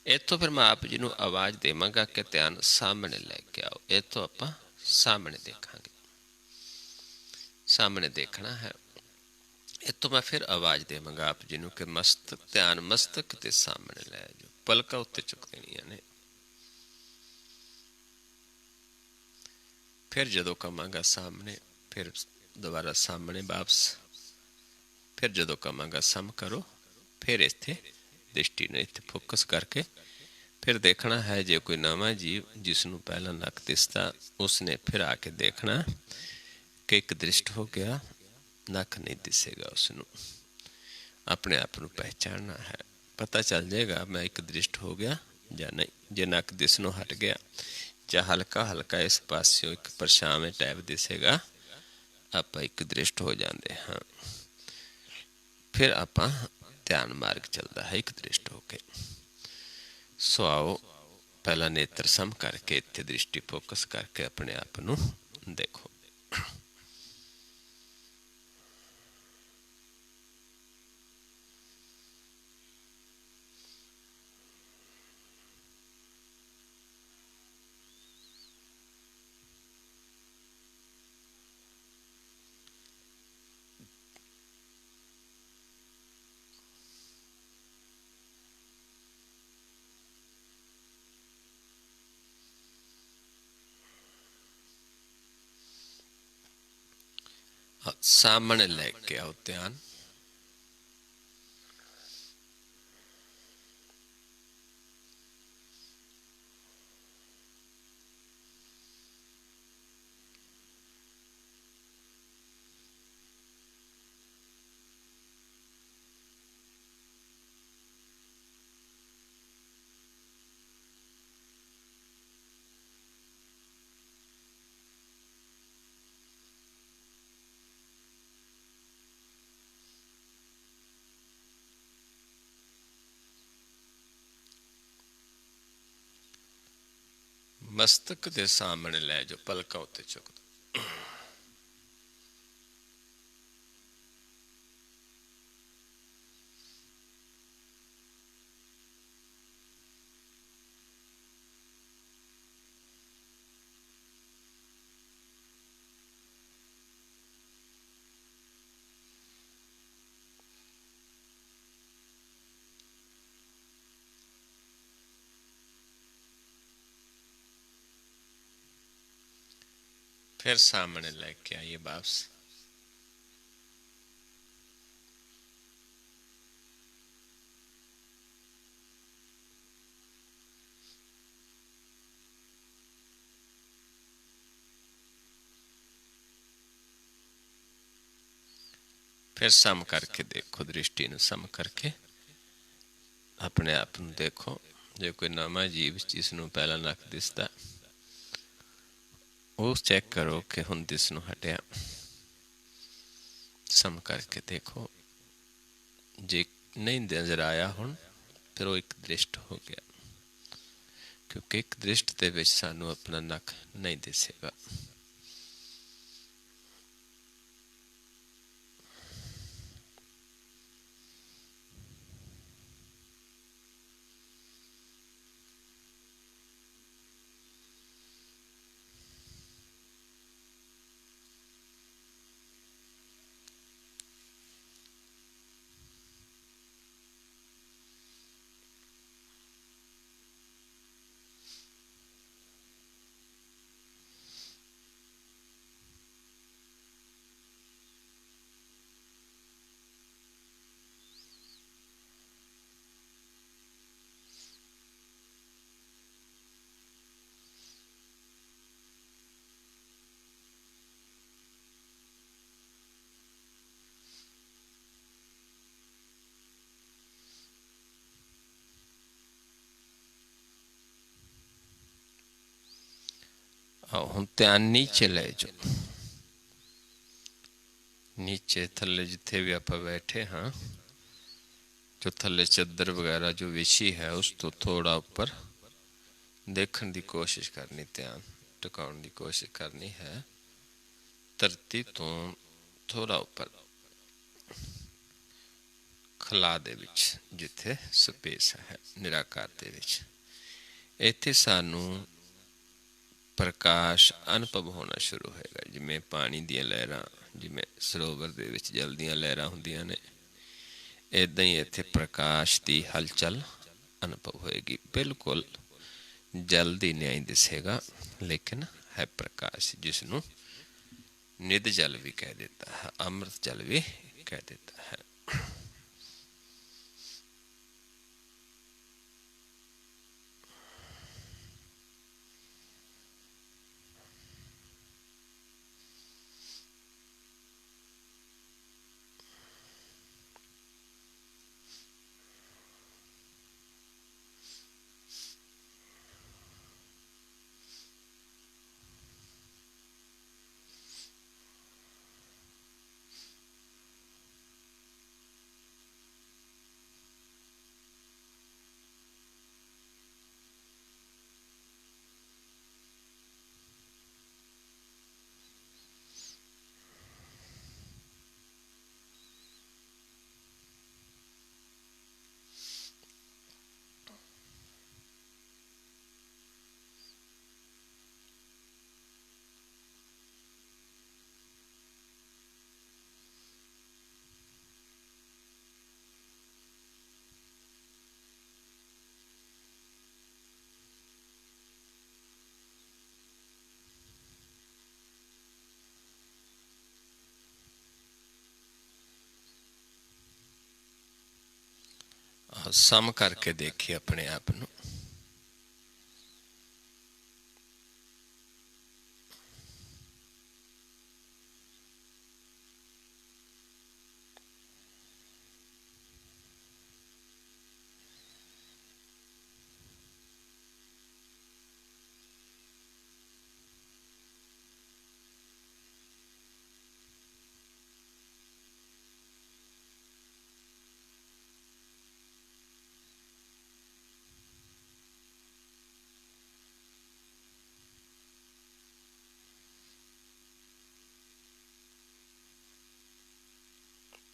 ਇੱਥੋਂ ਫਿਰ ਮੈਂ ਆਪ ਜੀ ਨੂੰ ਆਵਾਜ਼ ਦੇਵਾਂਗਾ ਕਿ ਧਿਆਨ ਸਾਹਮਣੇ ਲੈ ਕੇ ਆਓ। ਇੱਥੋਂ ਆਪਾਂ ਸਾਹਮਣੇ ਦੇਖਾਂਗੇ, ਸਾਹਮਣੇ ਦੇਖਣਾ ਹੈ। ਇੱਥੋਂ ਮੈਂ ਫਿਰ ਆਵਾਜ਼ ਦੇਵਾਂਗਾ ਆਪ ਜੀ ਨੂੰ ਕਿ ਧਿਆਨ ਮਸਤਕ ਦੇ ਸਾਹਮਣੇ ਲੈ ਜਾਓ, ਪਲਕਾਂ ਉੱਤੇ ਚੁੱਕ ਦੇਣੀਆਂ ਨੇ। ਫਿਰ ਜਦੋਂ ਕਵਾਂਗਾ ਸਾਹਮਣੇ, ਫਿਰ ਦੁਬਾਰਾ ਸਾਹਮਣੇ ਵਾਪਸ। ਫਿਰ ਜਦੋਂ ਕਵਾਂਗਾ ਸਮ ਕਰੋ, ਫਿਰ ਇੱਥੇ ਦ੍ਰਿਸ਼ਟੀ ਨੂੰ ਇੱਥੇ ਫੋਕਸ ਕਰਕੇ ਫਿਰ ਦੇਖਣਾ ਹੈ। ਜੇ ਕੋਈ ਨਵਾਂ ਜੀਵ ਜਿਸ ਨੂੰ ਪਹਿਲਾਂ ਨੱਕ ਦਿਸਦਾ, ਉਸਨੇ ਫਿਰ ਆ ਕੇ ਦੇਖਣਾ ਕਿ ਇੱਕ ਦ੍ਰਿਸ਼ਟ ਹੋ ਗਿਆ, ਨੱਕ ਨਹੀਂ ਦਿਸੇਗਾ। ਉਸਨੂੰ ਆਪਣੇ ਆਪ ਨੂੰ ਪਹਿਚਾਨਣਾ ਹੈ, ਪਤਾ ਚੱਲ ਜਾਏਗਾ ਮੈਂ ਇੱਕ ਦ੍ਰਿਸ਼ਟ ਹੋ ਗਿਆ ਜਾਂ ਨਹੀਂ। ਜੇ ਨੱਕ ਦਿਸਣੋਂ ਹਟ ਗਿਆ ਜਾਂ ਹਲਕਾ ਹਲਕਾ ਇਸ ਪਾਸਿਓਂ ਇੱਕ ਪਰਛਾਵੇਂ ਟੈਪ ਦਿਸੇਗਾ, ਆਪਾਂ ਇੱਕ ਦ੍ਰਿਸ਼ਟ ਹੋ ਜਾਂਦੇ ਹਾਂ। ਫਿਰ ਆਪਾਂ ਧਿਆਨ ਮਾਰਗ ਚੱਲਦਾ ਹੈ ਇੱਕ ਦ੍ਰਿਸ਼ਟ ਹੋ ਕੇ। ਸੋ ਆਓ ਪਹਿਲਾਂ ਨੇਤਰ ਸਮ ਕਰਕੇ ਇੱਥੇ ਦ੍ਰਿਸ਼ਟੀ ਫੋਕਸ ਕਰਕੇ ਆਪਣੇ ਆਪ ਨੂੰ ਦੇਖੋ। ਸਾਹਮਣੇ ਲੈ ਕੇ ਆਓ ਧਿਆਨ। ਮਸਤਕ ਦੇ ਸਾਹਮਣੇ ਲੈ ਜੋ ਪਲਕਾਂ ਉੱਤੇ ਚੁੱਕ ਦੋ। फिर सामने लेके आइए वापस। फिर सम करके देखो, दृष्टि ਨੂੰ सम करके अपने आप ਨੂੰ देखो। ਜੇ ਕੋਈ ਨਵਾਂ ਜੀਵ ਜਿਸ ਨੂੰ ਪਹਿਲਾਂ ਨੱਕ ਦਿਸਦਾ ਉਹ ਚੈੱਕ ਕਰੋ ਕਿ ਹੁਣ ਦਿਸ ਨੂੰ ਹਟਿਆ। सम करके देखो। ਜੇ ਨਹੀਂ ਨਜ਼ਰ ਆਇਆ ਹੁਣ ਫਿਰ ਉਹ ਇੱਕ ਦ੍ਰਿਸ਼ਟ ਹੋ ਗਿਆ, ਕਿਉਂਕਿ ਇੱਕ ਦ੍ਰਿਸ਼ਟ ਦੇ ਵਿੱਚ ਸਾਨੂੰ ਆਪਣਾ ਨੱਕ ਨਹੀਂ ਦਿਸੇਗਾ। ਹੁਣ ਧਿਆਨ ਨੀਚੇ ਲੈ ਜਾਓ। ਨੀਚੇ ਥੱਲੇ ਜਿੱਥੇ ਵੀ ਆਪਾਂ ਬੈਠੇ ਹਾਂ, ਜੋ ਥੱਲੇ ਚੱਦਰ ਵਗੈਰਾ ਜੋ ਵਿਛੀ ਹੈ ਉਸ ਤੋਂ ਥੋੜਾ ਉੱਪਰ ਦੇਖਣ ਦੀ ਕੋਸ਼ਿਸ਼ ਕਰਨੀ, ਧਿਆਨ ਟਿਕਾਉਣ ਦੀ ਕੋਸ਼ਿਸ਼ ਕਰਨੀ ਹੈ। ਧਰਤੀ ਤੋਂ ਥੋੜਾ ਉੱਪਰ ਖਲਾ ਦੇ ਵਿੱਚ ਜਿੱਥੇ ਸਪੇਸ ਹੈ ਨਿਰਾਕਾਰ ਦੇ ਵਿੱਚ, ਇੱਥੇ ਸਾਨੂੰ ਪ੍ਰਕਾਸ਼ ਅਨੁਭਵ ਹੋਣਾ ਸ਼ੁਰੂ ਹੋਏਗਾ। ਜਿਵੇਂ ਪਾਣੀ ਦੀਆਂ ਲਹਿਰਾਂ, ਜਿਵੇਂ ਸਰੋਵਰ ਦੇ ਵਿੱਚ ਜਲ ਦੀਆਂ ਲਹਿਰਾਂ ਹੁੰਦੀਆਂ ਨੇ, ਇੱਦਾਂ ਹੀ ਇੱਥੇ ਪ੍ਰਕਾਸ਼ ਦੀ ਹਲਚਲ ਅਨੁਭਵ ਹੋਏਗੀ। ਬਿਲਕੁਲ ਜਲ ਦੀ ਨਹੀਂ ਦਿਸੇਗਾ, ਲੇਕਿਨ ਹੈ ਪ੍ਰਕਾਸ਼, ਜਿਸ ਨੂੰ ਨਿਧ ਜਲ ਵੀ ਕਹਿ ਦਿੱਤਾ ਹੈ, ਅੰਮ੍ਰਿਤ ਜਲ ਵੀ ਕਹਿ ਦਿੱਤਾ ਹੈ। सम करके देखिए अपने आप ਨੂੰ।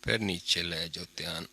फिर नीचे ले जाओ ध्यान।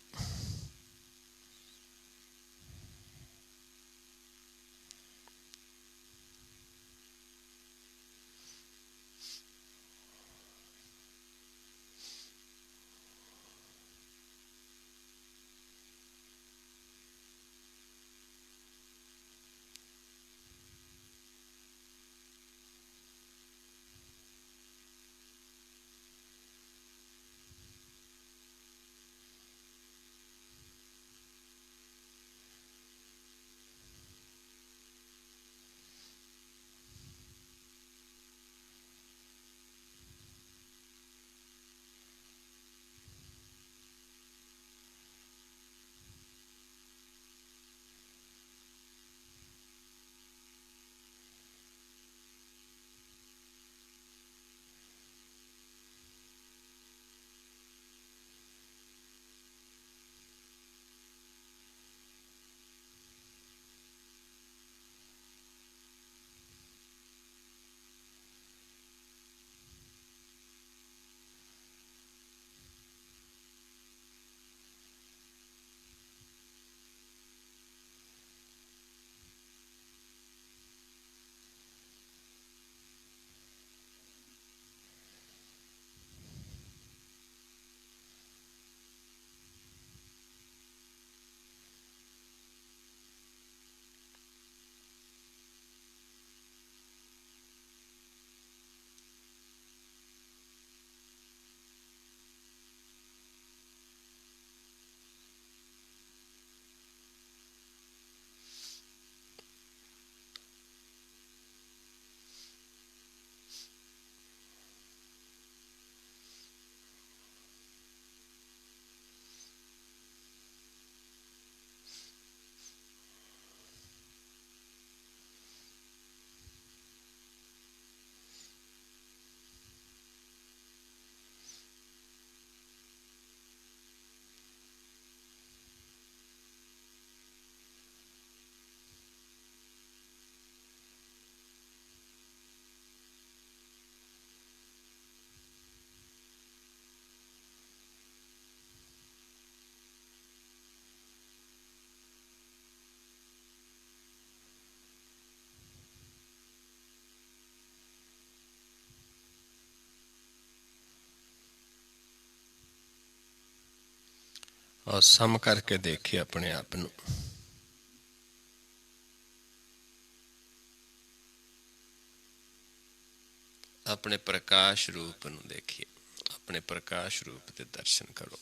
और सम करके देखिए अपने आप ਨੂੰ। अपने प्रकाश रूप ਨੂੰ देखिए, अपने प्रकाश रूप के दर्शन करो।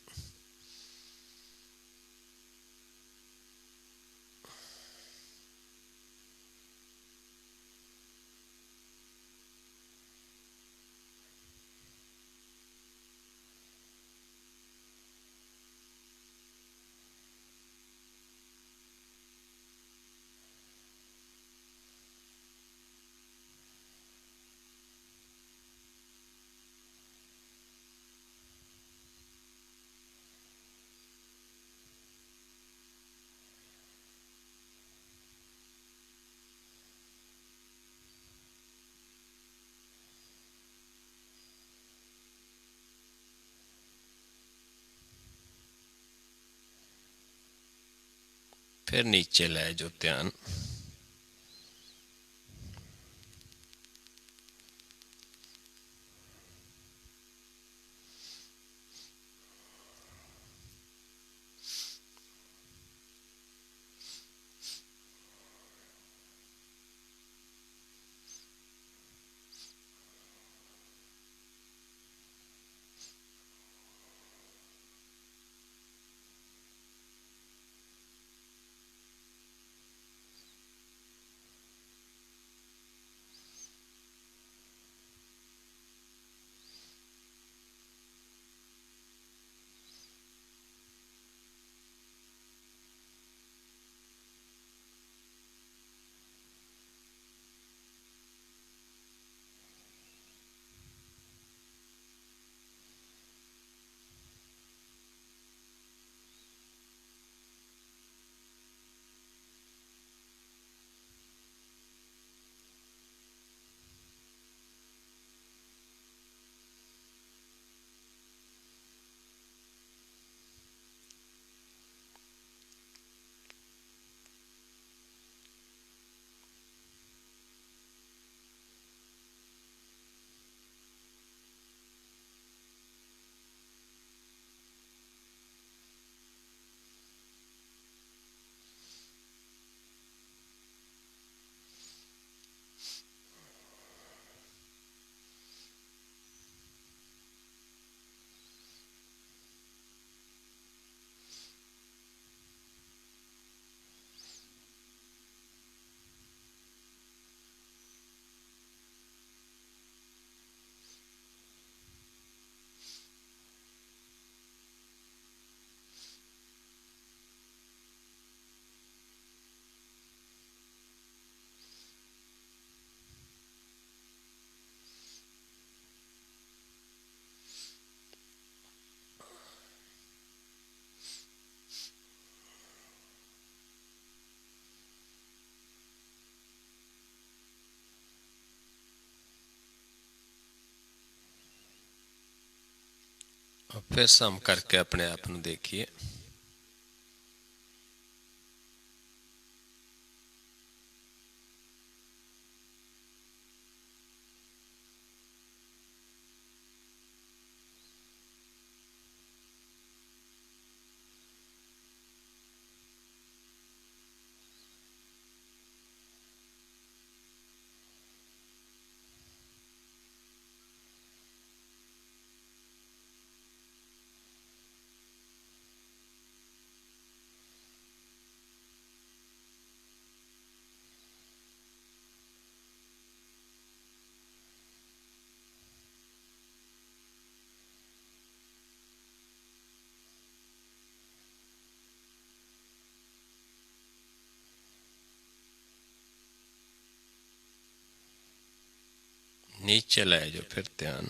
फिर नीचे ले जाओ ध्यान। ਫਿਰ ਸਮ ਕਰਕੇ ਆਪਣੇ ਆਪ ਨੂੰ ਦੇਖੀਏ। नीचे ले जाओ फिर ध्यान।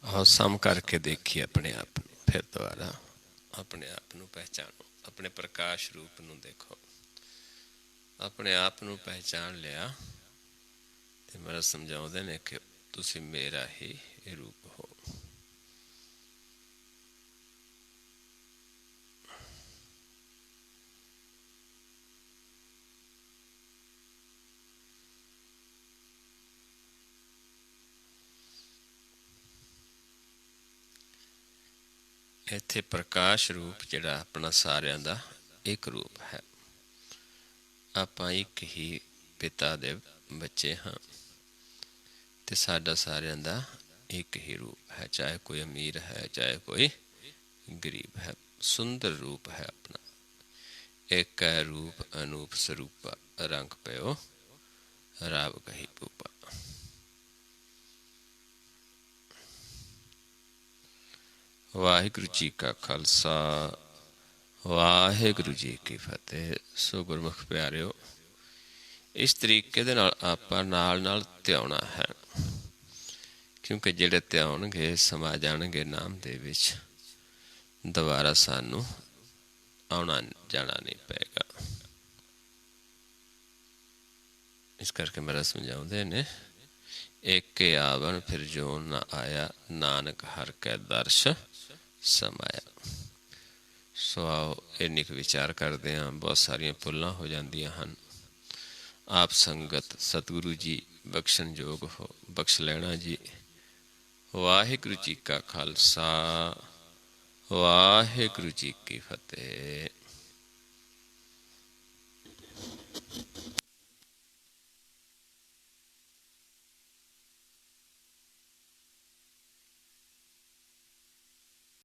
और सम करके देखिए अपने आप ਨੂੰ। ਫਿਰ ਦੁਬਾਰਾ ਆਪਣੇ ਆਪ ਨੂੰ ਪਹਿਚਾਨੋ, ਆਪਣੇ ਪ੍ਰਕਾਸ਼ ਰੂਪ ਨੂੰ ਦੇਖੋ। ਆਪਣੇ ਆਪ ਨੂੰ ਪਹਿਚਾਨ ਲਿਆ ਤੇ ਮਹਾਰਾਜ ਸਮਝਾਉਂਦੇ ਨੇ ਕਿ ਤੁਸੀਂ ਮੇਰਾ ਹੀ ਰੂਪ ਹੋ। ਇੱਥੇ ਪ੍ਰਕਾਸ਼ ਰੂਪ ਜਿਹੜਾ ਆਪਣਾ ਸਾਰਿਆਂ ਦਾ ਇੱਕ ਰੂਪ ਹੈ। ਆਪਾਂ ਇੱਕ ਹੀ ਪਿਤਾ ਦੇ ਬੱਚੇ ਹਾਂ ਤੇ ਸਾਡਾ ਸਾਰਿਆਂ ਦਾ ਇੱਕ ਹੀ ਰੂਪ ਹੈ, ਚਾਹੇ ਕੋਈ ਅਮੀਰ ਹੈ ਚਾਹੇ ਕੋਈ ਗਰੀਬ ਹੈ। ਸੁੰਦਰ ਰੂਪ ਹੈ ਆਪਣਾ। ਇੱਕ ਹੈ ਰੂਪ ਅਨੂਪ ਸਰੂਪਾ, ਰੰਗ ਪਿਓ ਰਾਵ ਕਹੀ ਭੂਪਾ। ਵਾਹਿਗੁਰੂ ਜੀ ਕਾ ਖਾਲਸਾ, ਵਾਹਿਗੁਰੂ ਜੀ ਕੀ ਫਤਿਹ। ਸੋ ਗੁਰਮੁਖ ਪਿਆਰਿਓ, ਇਸ ਤਰੀਕੇ ਦੇ ਨਾਲ ਆਪਾਂ ਨਾਲ ਧਿਆਉਣਾ ਹੈ, ਕਿਉਂਕਿ ਜਿਹੜੇ ਧਿਆਉਣਗੇ ਸਮਾ ਜਾਣਗੇ ਨਾਮ ਦੇ ਵਿੱਚ। ਦੁਬਾਰਾ ਸਾਨੂੰ ਆਉਣਾ ਜਾਣਾ ਨਹੀਂ ਪਏਗਾ। ਇਸ ਕਰਕੇ ਮੇਰਾ ਸਮਝਾਉਂਦੇ ਨੇ, ਏਕੇ ਆਵਣ ਫਿਰ ਜੋਨ ਨਾ ਆਇਆ, ਨਾਨਕ ਹਰ ਕੈ ਦਰਸ਼ ਸਮਾਇਆ। ਸੋ ਆਓ ਇੰਨੀ ਕੁ ਵਿਚਾਰ ਕਰਦੇ ਹਾਂ। ਬਹੁਤ ਸਾਰੀਆਂ ਭੁੱਲਾਂ ਹੋ ਜਾਂਦੀਆਂ ਹਨ। ਆਪ ਸੰਗਤ ਸਤਿਗੁਰੂ ਜੀ ਬਖਸ਼ਣ ਯੋਗ ਹੋ, ਬਖਸ਼ ਲੈਣਾ ਜੀ। ਵਾਹਿਗੁਰੂ ਜੀ ਕਾ ਖਾਲਸਾ, ਵਾਹਿਗੁਰੂ ਜੀ ਕੀ ਫਤਿਹ।